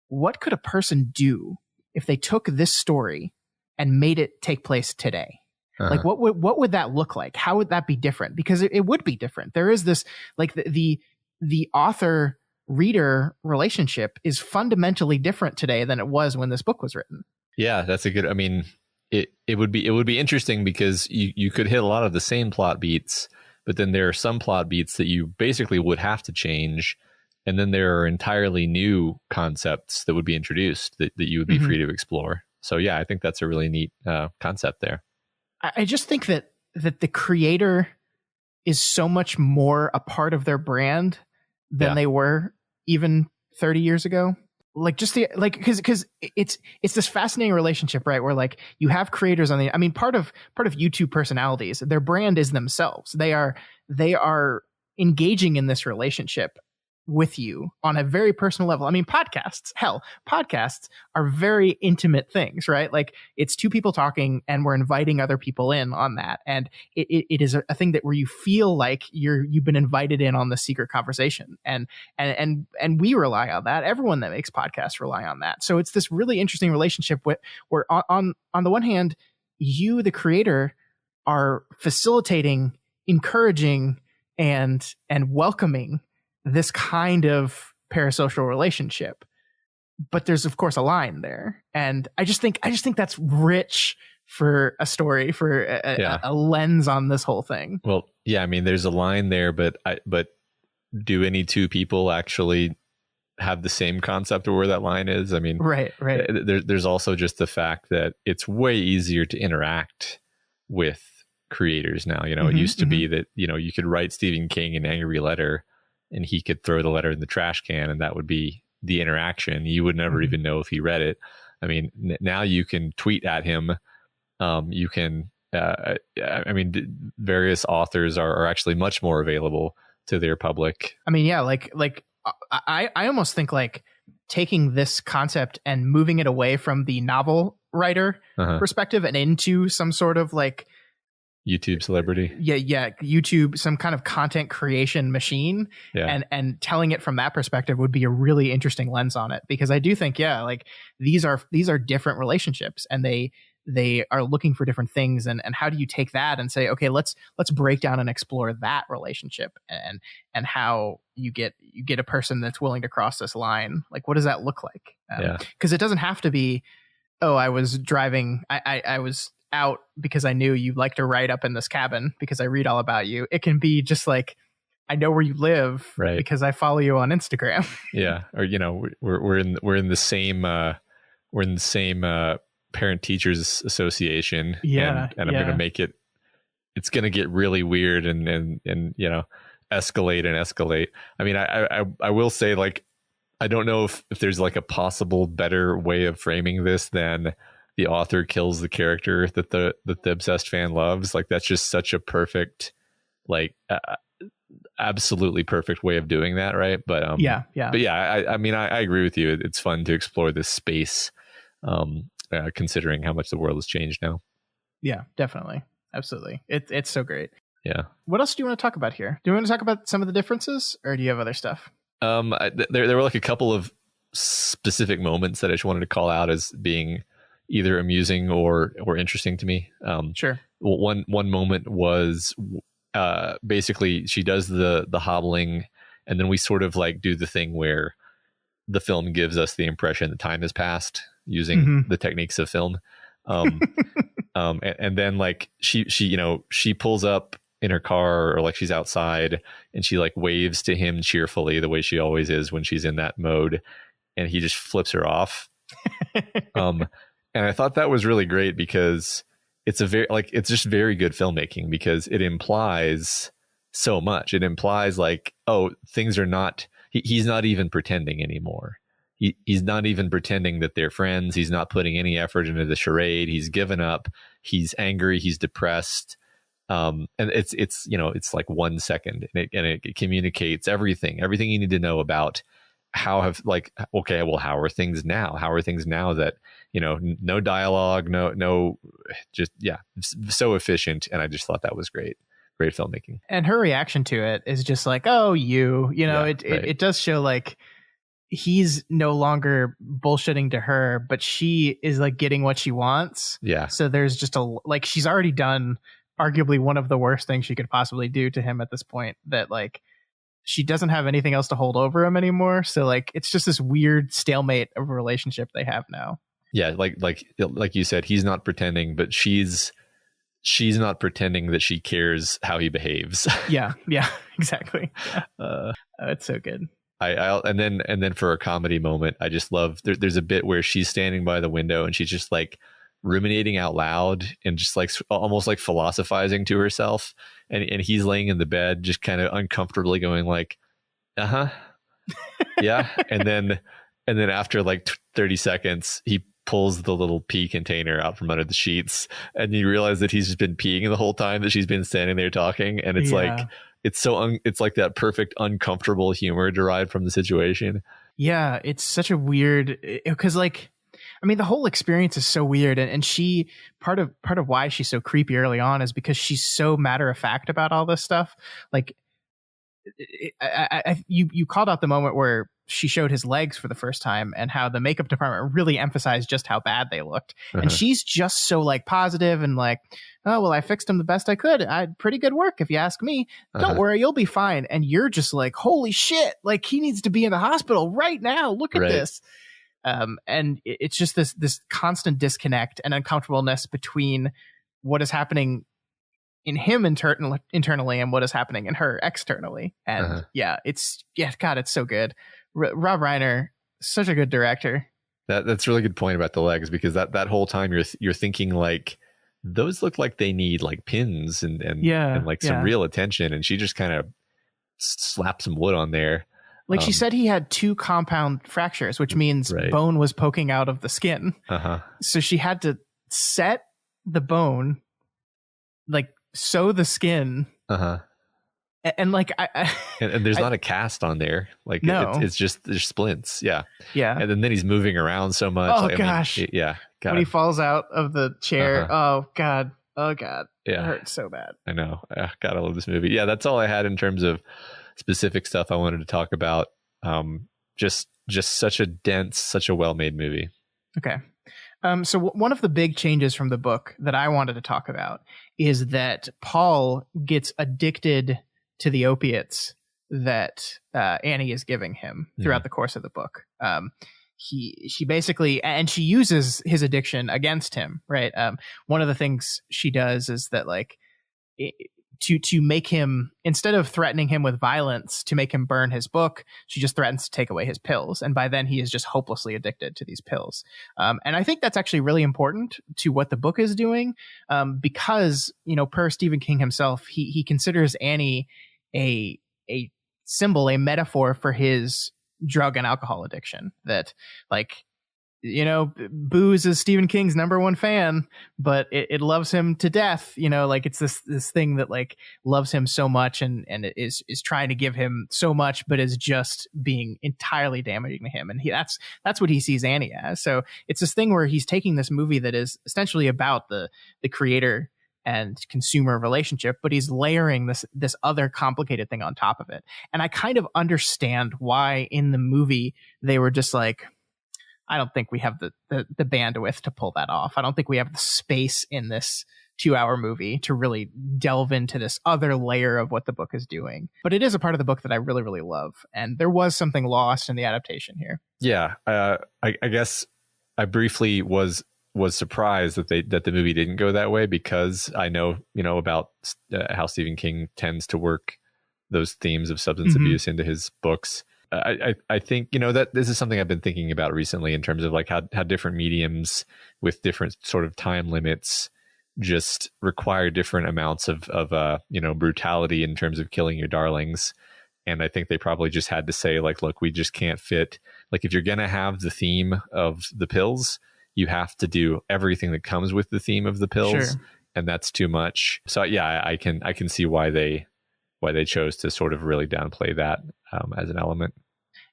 what could a person do if they took this story and made it take place today? Like, what would that look like? How would that be different? Because it would be different. There is this, like, the author reader relationship is fundamentally different today than it was when this book was written. Yeah, that's a good, I mean, it would be interesting because you could hit a lot of the same plot beats, but then there are some plot beats that you basically would have to change. And then there are entirely new concepts that would be introduced that you would be free to explore. So yeah, I think that's a really neat concept there. I just think that the creator is so much more a part of their brand than they were even 30 years ago. Like, just the, like, because it's this fascinating relationship, right? Where like you have creators on the, I mean, part of YouTube personalities, their brand is themselves. They are engaging in this relationship with you on a very personal level. I mean, podcasts are very intimate things, right? Like, it's two people talking and we're inviting other people in on that. And it is a thing that where you feel like you've been invited in on the secret conversation. And we rely on that. Everyone that makes podcasts rely on that. So it's this really interesting relationship where on the one hand, you, the creator, are facilitating, encouraging, and welcoming this kind of parasocial relationship, but there's of course a line there, and I just think that's rich for a story, for a lens on this whole thing. Well, yeah, I mean, there's a line there, but do any two people actually have the same concept of where that line is? I mean, right. There's also just the fact that it's way easier to interact with creators now. You know, it used to be that, you know, you could write Stephen King an angry letter and he could throw the letter in the trash can and that would be the interaction. You would never even know if he read it. I mean, now you can tweet at him. You can, I mean, various authors are actually much more available to their public. I mean, yeah, like I almost think like taking this concept and moving it away from the novel writer perspective and into some sort of like YouTube celebrity. Yeah. YouTube, some kind of content creation machine, and telling it from that perspective would be a really interesting lens on it, because I do think, like these are different relationships and they are looking for different things. And how do you take that and say, okay, let's break down and explore that relationship and how you get a person that's willing to cross this line. Like, what does that look like? Because it doesn't have to be, oh, I was driving, I was out because I knew you like to write up in this cabin because I read all about you. It can be just like, I know where you live because I follow you on Instagram. Yeah. Or, you know, we're in the same parent teachers association. Yeah. And I'm going to make it's going to get really weird and, you know, escalate. I mean, I will say, like, I don't know if there's like a possible better way of framing this than the author kills the character that the obsessed fan loves. Like, that's just such a perfect, like, absolutely perfect way of doing that, right? But I mean, I agree with you. It's fun to explore this space, considering how much the world has changed now. Yeah, definitely, absolutely. It's so great. Yeah. What else do you want to talk about here? Do you want to talk about some of the differences, or do you have other stuff? There were like a couple of specific moments that I just wanted to call out as being either amusing or interesting to me. Sure. One moment was basically she does the hobbling, and then we sort of like do the thing where the film gives us the impression that time has passed using the techniques of film. And then like she pulls up in her car, or like she's outside and she like waves to him cheerfully the way she always is when she's in that mode, and he just flips her off. And I thought that was really great because it's just very good filmmaking, because it implies so much. It implies like, oh, things are not, he's not even pretending anymore. he's not even pretending that they're friends. He's not putting any effort into the charade. He's given up. He's angry. He's depressed. And it's like 1 second, and it communicates everything you need to know about how are things now? How are things now that, no dialogue, no, just, yeah, so efficient. And I just thought that was great filmmaking. And her reaction to it is just like, oh, it does show like he's no longer bullshitting to her, but she is like getting what she wants. Yeah. So there's just she's already done arguably one of the worst things she could possibly do to him at this point, that like she doesn't have anything else to hold over him anymore. So like it's just this weird stalemate of a relationship they have now. Yeah, like you said, he's not pretending, but she's not pretending that she cares how he behaves. Yeah, exactly. Yeah. It's so good. And then for a comedy moment, I just love there's a bit where she's standing by the window and she's just like ruminating out loud and just like almost like philosophizing to herself, and he's laying in the bed just kind of uncomfortably going like, yeah, and then after like 30 seconds he pulls the little pee container out from under the sheets, and you realize that he's just been peeing the whole time that she's been standing there talking, and it's like it's like that perfect uncomfortable humor derived from the situation. Yeah, it's such a weird, because like, I mean, the whole experience is so weird, and she part of why she's so creepy early on is because she's so matter of fact about all this stuff. Like, you called out the moment where she showed his legs for the first time and how the makeup department really emphasized just how bad they looked, and she's just so like positive and like, oh well, I fixed him the best I could. Pretty good work if you ask me. Don't worry, you'll be fine. And you're just like, holy shit! Like he needs to be in the hospital right now. Look at this. And it's just this constant disconnect and uncomfortableness between what is happening in him internally and what is happening in her externally. And it's so good. Rob Reiner, such a good director. That's a really good point about the legs, because that whole time you're thinking like, those look like they need like pins and some real attention, and she just kind of slapped some wood on there. Like she said, he had 2 compound fractures, which means bone was poking out of the skin. So she had to set the bone, like sew the skin. And like, and there's not a cast on there. Like, no, it's just there's splints. Yeah. And then he's moving around so much. Oh like, gosh. I mean, God. When he falls out of the chair. Oh God. Yeah. It hurts so bad. I know. God, I love this movie. Yeah. That's all I had in terms of specific stuff I wanted to talk about. Just such a dense, such a well-made movie. Okay. So one of the big changes from the book that I wanted to talk about is that Paul gets addicted to the opiates that Annie is giving him throughout the course of the book. She basically, and she uses his addiction against him, right? One of the things she does is that like, to make him, instead of threatening him with violence to make him burn his book, she just threatens to take away his pills. And by then he is just hopelessly addicted to these pills. And I think that's actually really important to what the book is doing, because, per Stephen King himself, he considers Annie a symbol, a metaphor for his drug and alcohol addiction. That like, booze is Stephen King's #1 fan, but it loves him to death. Like it's this thing that like loves him so much and is trying to give him so much, but is just being entirely damaging to him. And that's what he sees Annie as. So it's this thing where he's taking this movie that is essentially about the creator and consumer relationship, but he's layering this other complicated thing on top of it. And I kind of understand why in the movie they were just like, I don't think we have the bandwidth to pull that off. I don't think we have the space in this 2-hour movie to really delve into this other layer of what the book is doing. But it is a part of the book that I really, really love. And there was something lost in the adaptation here. Yeah. I guess I briefly was surprised that the movie didn't go that way, because I know, about how Stephen King tends to work those themes of substance abuse into his books. I think, that this is something I've been thinking about recently in terms of like how different mediums with different sort of time limits just require different amounts of brutality in terms of killing your darlings. And I think they probably just had to say, like, look, we just can't fit. Like, if you're going to have the theme of the pills, you have to do everything that comes with the theme of the pills. Sure. And that's too much. So yeah, I can see why they chose to sort of really downplay that as an element.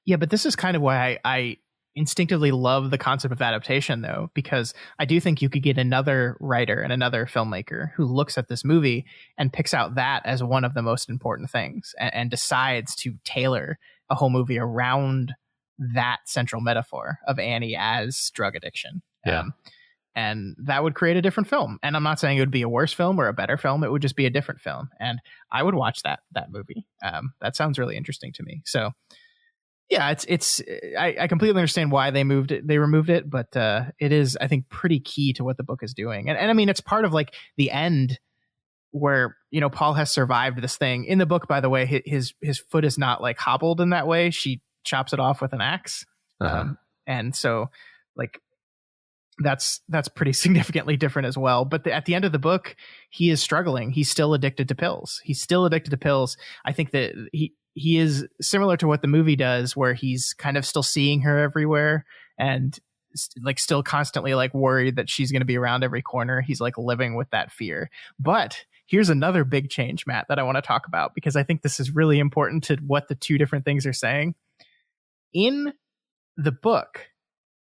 Yeah, but this is kind of why I instinctively love the concept of adaptation, though, because I do think you could get another writer and another filmmaker who looks at this movie and picks out that as one of the most important things and decides to tailor a whole movie around that central metaphor of Annie as drug addiction. Yeah. And that would create a different film. And I'm not saying it would be a worse film or a better film. It would just be a different film. And I would watch that movie. That sounds really interesting to me. So yeah, I completely understand why they removed it, but it is, I think, pretty key to what the book is doing. And I mean, it's part of like the end where, you know, Paul has survived this thing. In the book, by the way, his foot is not like hobbled in that way. She chops it off with an axe. And so like, that's pretty significantly different as well. But at the end of the book, he is struggling. He's still addicted to pills. I think that he is similar to what the movie does, where he's kind of still seeing her everywhere and like still constantly like worried that she's going to be around every corner. He's like living with that fear. But here's another big change, Matt, that I want to talk about, because I think this is really important to what the two different things are saying. In the book,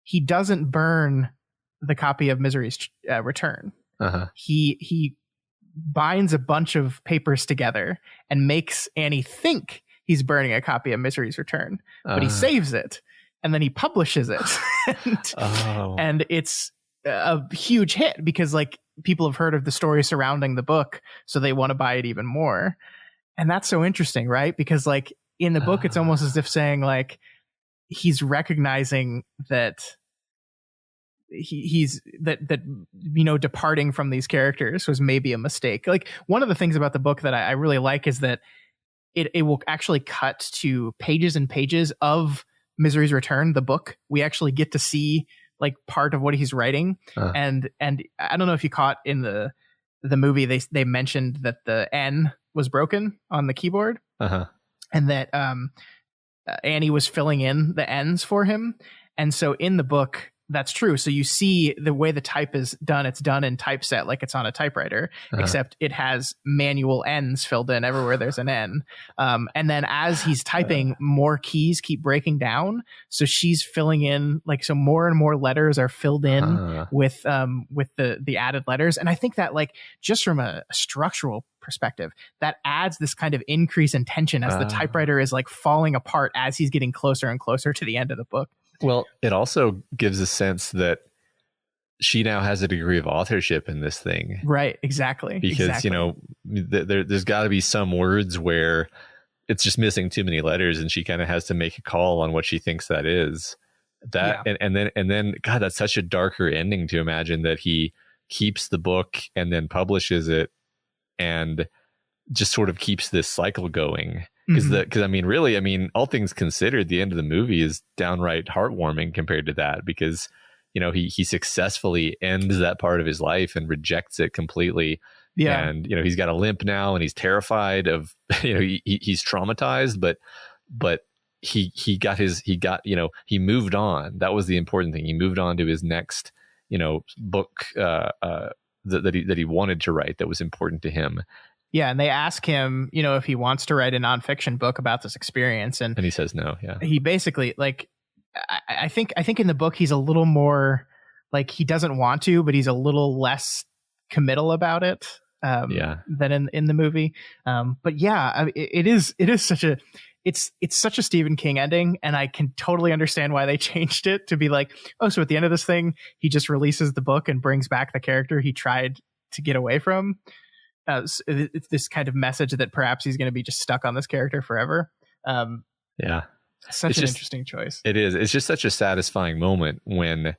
he doesn't burn the copy of Misery's Return. He binds a bunch of papers together and makes Annie think he's burning a copy of Misery's Return, but he saves it and then he publishes it. And it's a huge hit because like people have heard of the story surrounding the book, so they want to buy it even more. And that's so interesting, right? Because like in the book, it's almost as if saying like he's recognizing that he's that you know, departing from these characters was maybe a mistake. Like one of the things about the book that I really like is that it will actually cut to pages and pages of Misery's Return, the book. We actually get to see like part of what he's writing. And I don't know if you caught in the movie, they mentioned that the N was broken on the keyboard, and that Annie was filling in the N's for him. And so in the book, that's true. So you see the way the type is done, it's done in typeset like it's on a typewriter, except it has manual N's filled in everywhere there's an N. And then as he's typing, more keys keep breaking down. So she's filling in, like, so more and more letters are filled in with the added letters. And I think that, like, just from a structural perspective, that adds this kind of increase in tension as the typewriter is like falling apart as he's getting closer and closer to the end of the book. Well, it also gives a sense that she now has a degree of authorship in this thing. Right, exactly. Because, you know, there's got to be some words where it's just missing too many letters and she kind of has to make a call on what she thinks that is. And then, God, that's such a darker ending to imagine that he keeps the book and then publishes it and just sort of keeps this cycle going. Because I mean, really, I mean, all things considered, the end of the movie is downright heartwarming compared to that, because, you know, he successfully ends that part of his life and rejects it completely. Yeah. And, you know, he's got a limp now and he's terrified of, you know, he's traumatized, but he moved on. That was the important thing. He moved on to his next, you know, book that he wanted to write, that was important to him. Yeah, and they ask him, you know, if he wants to write a nonfiction book about this experience, and he says no. Yeah, he basically, like, I think in the book he's a little more like, he doesn't want to, but he's a little less committal about it. Than in the movie. But yeah, it is such a it's such a Stephen King ending, and I can totally understand why they changed it to be like, oh, so at the end of this thing, he just releases the book and brings back the character he tried to get away from. It's this kind of message that perhaps he's going to be just stuck on this character forever. Such an interesting choice. It is. It's just such a satisfying moment when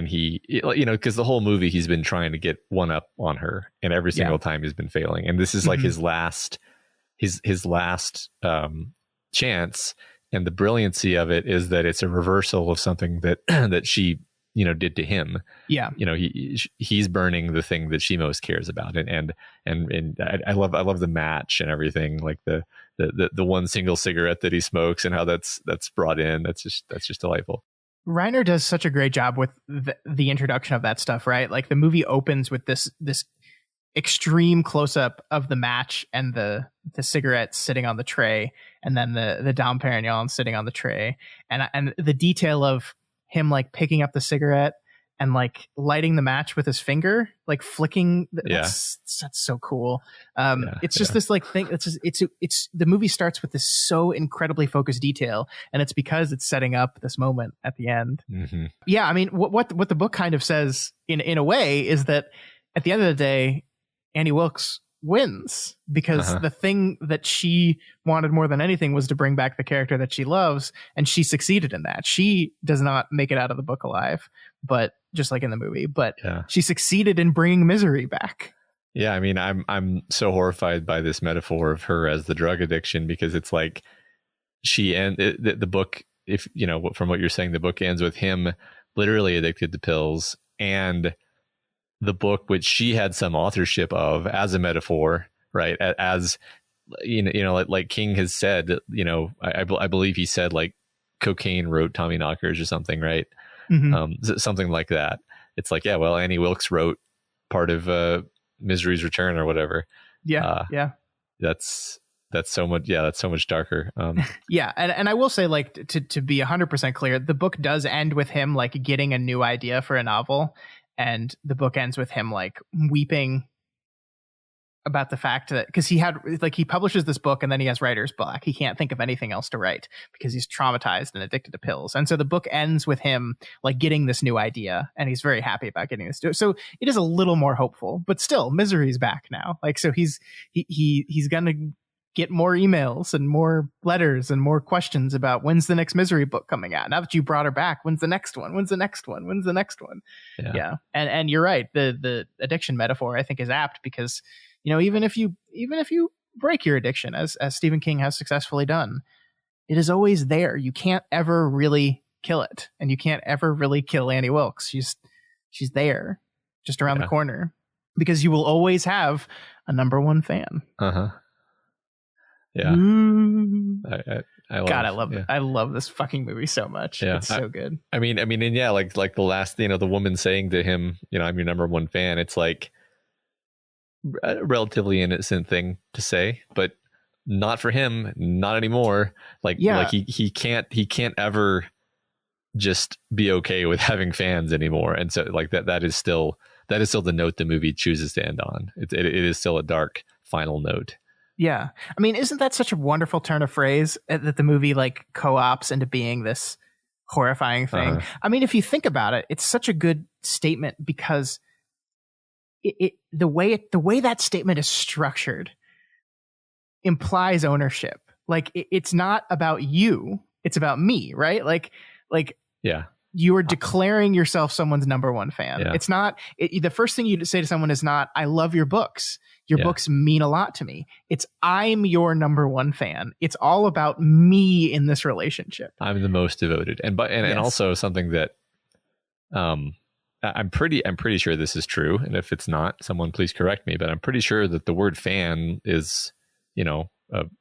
he, you know, because the whole movie he's been trying to get one up on her, and every single time he's been failing. And this is like his last chance. And the brilliancy of it is that it's a reversal of something that that she, you know, did to him. Yeah. You know, he's burning the thing that she most cares about. And I love the match and everything, like the the one single cigarette that he smokes and how that's brought in. That's just delightful. Reiner does such a great job with the introduction of that stuff, right? Like the movie opens with this extreme close up of the match and the cigarette sitting on the tray, and then the Dom Perignon sitting on the tray, and the detail of him like picking up the cigarette and like lighting the match with his finger, like flicking. That's so cool. It's just this like thing. It's the movie starts with this so incredibly focused detail, and it's because it's setting up this moment at the end. Mm-hmm. Yeah, I mean, what the book kind of says in a way is that at the end of the day, Annie Wilkes wins because the thing that she wanted more than anything was to bring back the character that she loves, and she succeeded in that. She does not make it out of the book alive, but just like in the movie, but she succeeded in bringing misery back. Yeah, I mean, I'm so horrified by this metaphor of her as the drug addiction, because it's like the book, if you know, from what you're saying, the book ends with him literally addicted to pills, and the book, which she had some authorship of as a metaphor, right? As you know, like King has said, you know, I believe he said like cocaine wrote Tommy Knockers or something, right? Mm-hmm. Something like that. It's like, yeah, well, Annie Wilkes wrote part of Misery's Return or whatever. Yeah. That's so much. Yeah, that's so much darker. Yeah, and I will say, like, to be 100% clear, the book does end with him like getting a new idea for a novel, and the book ends with him like weeping about the fact that, because he publishes this book and then he has writer's block. He can't think of anything else to write because he's traumatized and addicted to pills. And so the book ends with him like getting this new idea, and he's very happy about getting this. So it is a little more hopeful, but still Misery's back now. Like, so he's going to get more emails and more letters and more questions about when's the next Misery book coming out. Now that you brought her back, when's the next one? When's the next one? When's the next one? Yeah. And you're right. The addiction metaphor I think is apt because, you know, even if you break your addiction, as Stephen King has successfully done, it is always there. You can't ever really kill it, and you can't ever really kill Annie Wilkes. She's there, just around the corner, because you will always have a number one fan. Yeah. I love it. I love this fucking movie so much. Yeah. It's so good. I mean, and yeah, like the last, you know, the woman saying to him, you know, I'm your number one fan. It's like a relatively innocent thing to say, but not for him, not anymore. Like he can't ever just be okay with having fans anymore. And so like that is still the note the movie chooses to end on. It is still a dark final note. Yeah. I mean, isn't that such a wonderful turn of phrase that the movie like co-ops into being this horrifying thing? I mean, if you think about it, it's such a good statement because the way that statement is structured implies ownership. Like it's not about you, it's about me, right? Like you are declaring yourself someone's number one fan. Yeah. It's not the first thing you say to someone is not, I love your books. Your books mean a lot to me. It's I'm your number one fan. It's all about me in this relationship. I'm the most devoted. And also something that I'm pretty sure this is true. And if it's not, someone please correct me, but I'm pretty sure that the word fan is, you know,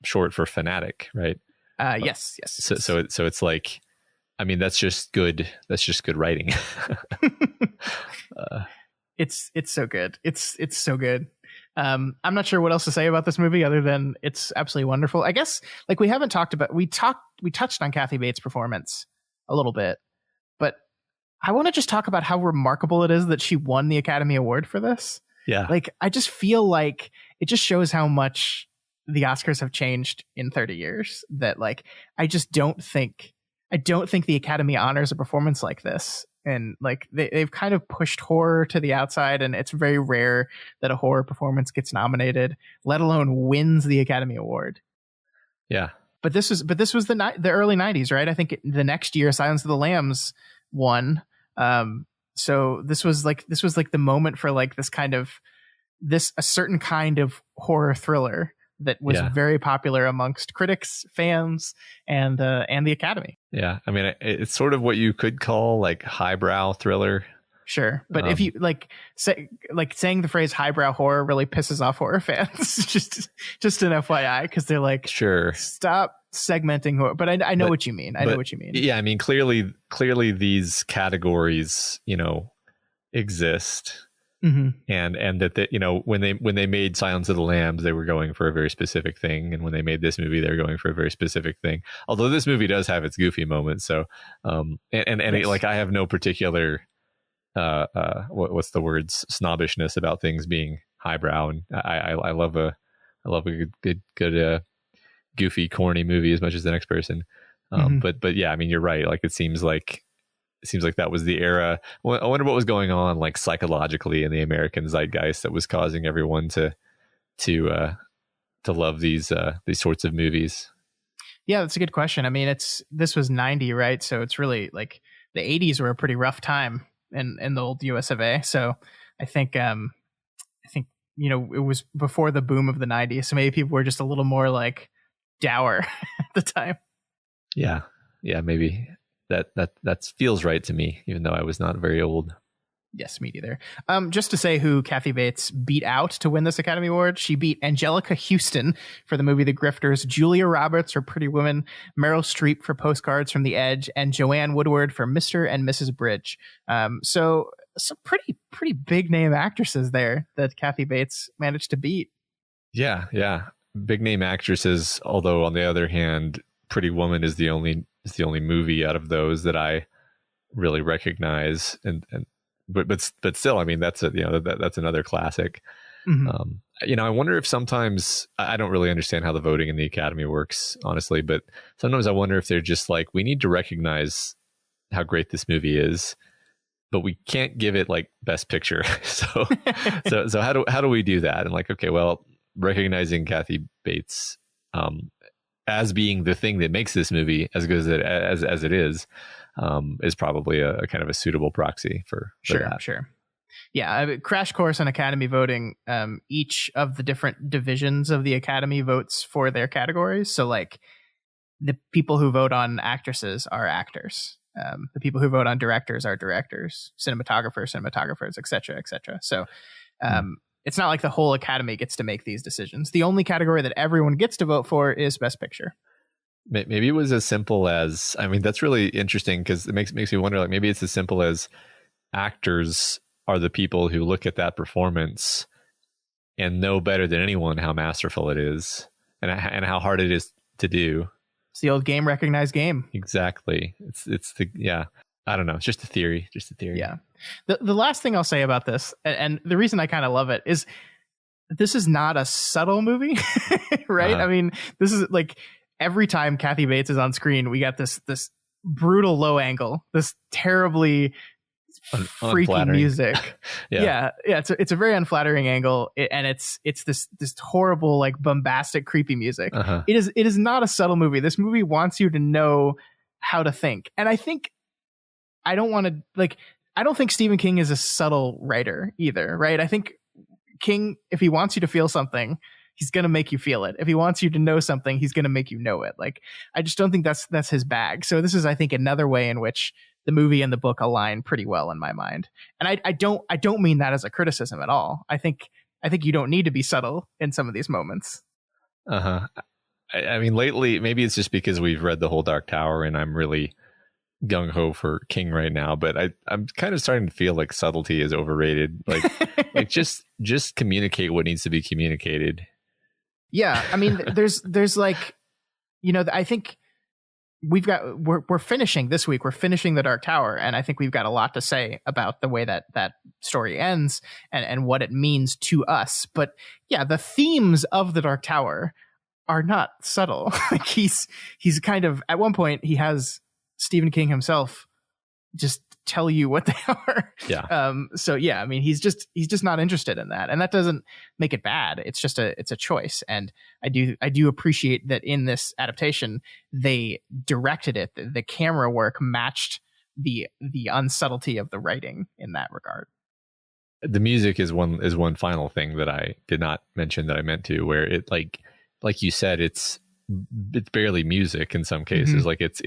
short for fanatic, right? Yes. So it's like, I mean, that's just good writing. It's so good. It's so good. I'm not sure what else to say about this movie other than it's absolutely wonderful. I guess like we touched on Kathy Bates' performance a little bit, but I want to just talk about how remarkable it is that she won the Academy Award for this. Yeah. Like, I just feel like it just shows how much the Oscars have changed in 30 years that like, I don't think the Academy honors a performance like this. And like they've kind of pushed horror to the outside, and it's very rare that a horror performance gets nominated, let alone wins the Academy Award. Yeah. But this was the early 90s, right? I think the next year Silence of the Lambs won. So this was like the moment for like a certain kind of horror thriller that was very popular amongst critics, fans, and the Academy. Yeah, I mean, it's sort of what you could call like highbrow thriller. Sure. But if you saying the phrase highbrow horror really pisses off horror fans, just an FYI, because they're like, sure, stop segmenting horror. But I know what you mean. I know what you mean. Yeah, I mean, clearly these categories, exist. Mm-hmm. And that when they made Silence of the Lambs, they were going for a very specific thing, and when they made this movie, they're going for a very specific thing. Although this movie does have its goofy moments, so yes. I have no particular what's the words, snobbishness about things being highbrow, and I love a good goofy, corny movie as much as the next person. But yeah, I mean, you're right. Like it seems like that was the era. I wonder what was going on, like psychologically, in the American zeitgeist that was causing everyone to love these sorts of movies. Yeah, that's a good question. I mean, this was 90, right? So it's really like the 80s were a pretty rough time in the old US of A. So I think it was before the boom of the 90s. So maybe people were just a little more like dour at the time. Yeah, maybe. That feels right to me, even though I was not very old. Yes, me neither. Just to say who Kathy Bates beat out to win this Academy Award. She beat Angelica Houston for the movie The Grifters, Julia Roberts for Pretty Woman, Meryl Streep for Postcards from the Edge, and Joanne Woodward for Mr. and Mrs. Bridge. So some pretty big name actresses there that Kathy Bates managed to beat. Yeah. Big name actresses, although on the other hand, Pretty Woman is the only movie out of those that I really recognize, but still, I mean, that's another classic. Mm-hmm. I wonder if sometimes, I don't really understand how the voting in the Academy works, honestly, but sometimes I wonder if they're just like, we need to recognize how great this movie is, but we can't give it like Best Picture. so how do we do that? And like, okay, well, recognizing Kathy Bates as being the thing that makes this movie as good as it is probably a kind of a suitable proxy for that. Sure. Yeah, crash course on Academy voting. Each of the different divisions of the Academy votes for their categories. So like the people who vote on actresses are actors. The people who vote on directors are directors, cinematographers, et cetera. So it's not like the whole Academy gets to make these decisions. The only category that everyone gets to vote for is Best Picture. Maybe it was as simple as, I mean, that's really interesting because it makes me wonder, like maybe it's as simple as actors are the people who look at that performance and know better than anyone how masterful it is and how hard it is to do. It's the old game, recognized game. Exactly. I don't know. It's just a theory. Yeah. The last thing I'll say about this, and the reason I kind of love it, is this is not a subtle movie, right? I mean, this is like every time Kathy Bates is on screen, we got this brutal low angle, this terribly freaky music. yeah. It's a very unflattering angle, and it's this horrible, like bombastic, creepy music. It is not a subtle movie. This movie wants you to know how to think, and I don't think Stephen King is a subtle writer either, right? I think King, if he wants you to feel something, he's going to make you feel it. If he wants you to know something, he's going to make you know it. Like, I just don't think that's his bag. So this is, I think, another way in which the movie and the book align pretty well in my mind. And I don't mean that as a criticism at all. I think you don't need to be subtle in some of these moments. I mean, lately, maybe it's just because we've read The Whole Dark Tower and I'm really gung-ho for King right now, but I'm kind of starting to feel like subtlety is overrated. Like just communicate what needs to be communicated. Yeah, I mean, there's like, I think we're finishing this week. We're finishing The Dark Tower, and I think we've got a lot to say about the way that story ends and what it means to us. But yeah, the themes of The Dark Tower are not subtle. Like he's kind of, at one point he has Stephen King himself just tell you what they are. Yeah. So yeah, I mean, he's just not interested in that, and that doesn't make it bad. It's just it's a choice, and I do appreciate that in this adaptation they directed it. The camera work matched the unsubtlety of the writing in that regard. The music is one final thing that I did not mention that I meant to, where it like you said, it's barely music in some cases. Mm-hmm. Like it's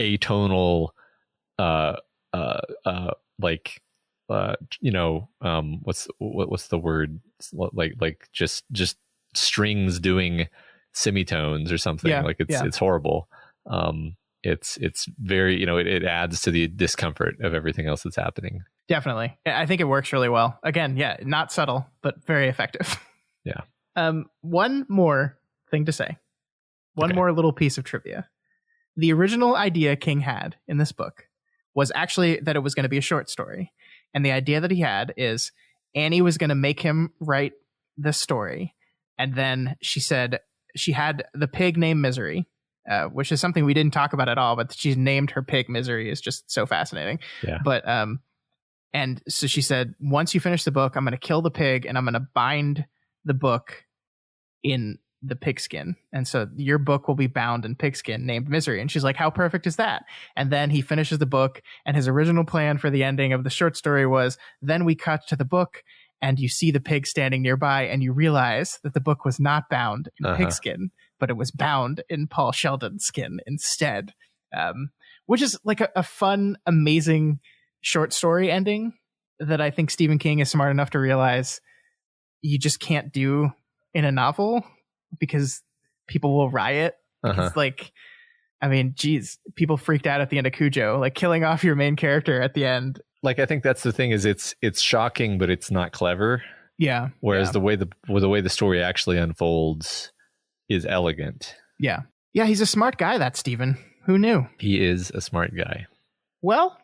atonal like what's the word, like just strings doing semitones or something. Yeah, like it's horrible. It's very, it adds to the discomfort of everything else that's happening. Definitely. I think it works really well. Again, not subtle, but very effective. Yeah. One more thing to say. One more little piece of trivia. The original idea King had in this book was actually that it was going to be a short story. And the idea that he had is Annie was going to make him write this story. And then she said she had the pig named Misery, which is something we didn't talk about at all, but she's named her pig Misery is just so fascinating. Yeah. But, and so she said, once you finish the book, I'm going to kill the pig and I'm going to bind the book in the pigskin. And so your book will be bound in pigskin named Misery. And she's like, how perfect is that? And then he finishes the book, and his original plan for the ending of the short story was, then we cut to the book and you see the pig standing nearby and you realize that the book was not bound in pigskin, but it was bound in Paul Sheldon skin instead. Which is like a fun, amazing short story ending that I think Stephen King is smart enough to realize you just can't do in a novel because people will riot. It's like, I mean, geez, people freaked out at the end of Cujo, like killing off your main character at the end. Like, I think that's the thing, is it's shocking, but it's not clever. Yeah. Whereas the way the story actually unfolds is elegant. Yeah. Yeah, he's a smart guy, that Stephen. Who knew? He is a smart guy. Well,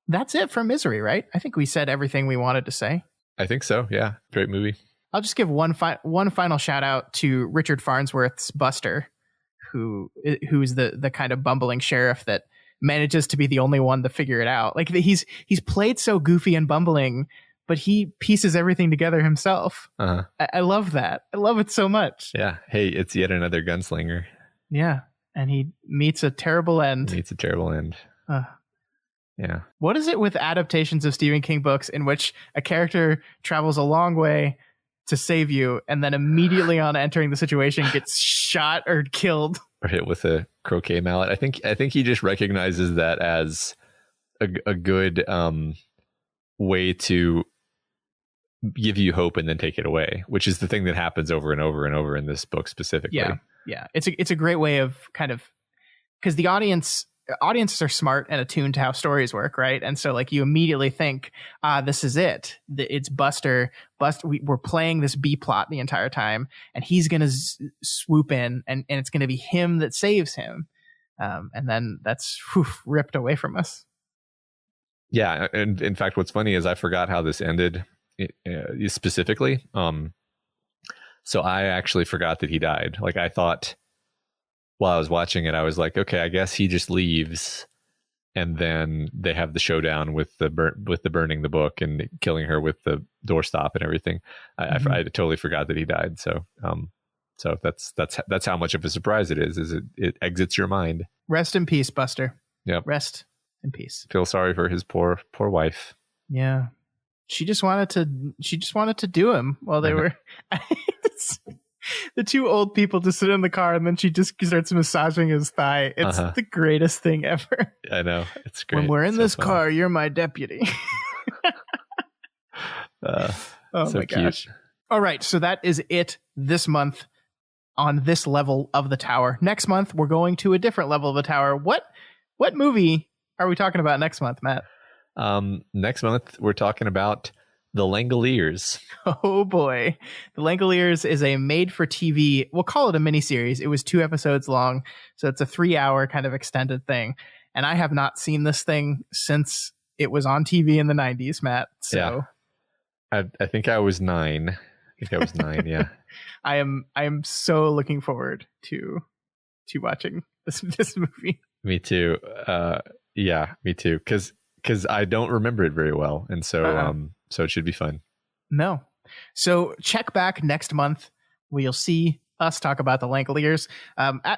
that's it for Misery, right? I think we said everything we wanted to say. I think so, yeah. Great movie. I'll just give one final shout out to Richard Farnsworth's Buster, who's the kind of bumbling sheriff that manages to be the only one to figure it out. Like, he's played so goofy and bumbling, but he pieces everything together himself. I love that. I love it so much. Yeah. Hey, it's yet another gunslinger. Yeah. And he meets a terrible end. Yeah. What is it with adaptations of Stephen King books in which a character travels a long way to save you and then immediately on entering the situation gets shot or killed? Or hit with a croquet mallet. I think he just recognizes that as a good way to give you hope and then take it away, which is the thing that happens over and over and over in this book specifically. Yeah. It's a great way of kind of, because the audiences are smart and attuned to how stories work, right? And so, like, you immediately think, this is it. It's Buster. We're playing this B plot the entire time, and he's going to swoop in, and it's going to be him that saves him. And then that's ripped away from us. Yeah. And in fact, what's funny is I forgot how this ended specifically. So I actually forgot that he died. Like, I thought, while I was watching it, I was like, okay, I guess he just leaves, and then they have the showdown with the burning the book and killing her with the doorstop and everything. I totally forgot that he died. So that's how much of a surprise it is it exits your mind. Rest in peace, Buster. Yep. Rest in peace. Feel sorry for his poor wife. Yeah. She just wanted to do him while they were the two old people just sit in the car, and then she just starts massaging his thigh. It's the greatest thing ever. I know. It's great. When we're in this car, you're my deputy. Oh my gosh. All right. So that is it this month on this level of the tower. Next month, we're going to a different level of the tower. What movie are we talking about next month, Matt? Next month, we're talking about The Langoliers. Oh boy. The Langoliers is a made-for-TV, we'll call it a miniseries. It was 2 episodes long, so it's a 3-hour kind of extended thing. And I have not seen this thing since it was on TV in the 90s, Matt. So yeah. I think I was 9. Yeah. I am so looking forward to watching this movie. Me too. Yeah, me too. Because I don't remember it very well, and so so it should be fun. No. So check back next month where you'll see us talk about the Langoliers.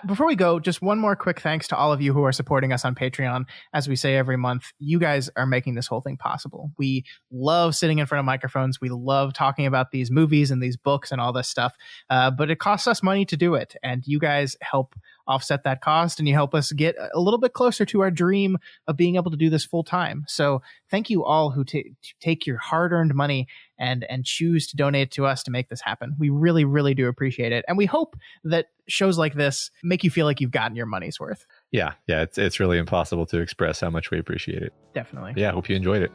Before we go, just one more quick thanks to all of you who are supporting us on Patreon. As we say every month, you guys are making this whole thing possible. We love sitting in front of microphones. We love talking about these movies and these books and all this stuff. But it costs us money to do it. And you guys help offset that cost, and you help us get a little bit closer to our dream of being able to do this full time. So thank you all who take your hard-earned money and choose to donate to us to make this happen. We really, really do appreciate it. And we hope that shows like this make you feel like you've gotten your money's worth. Yeah. It's really impossible to express how much we appreciate it. Definitely. Yeah. I hope you enjoyed it.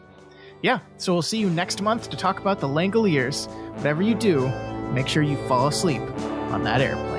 Yeah. So we'll see you next month to talk about the Langoliers. Whatever you do, make sure you fall asleep on that airplane.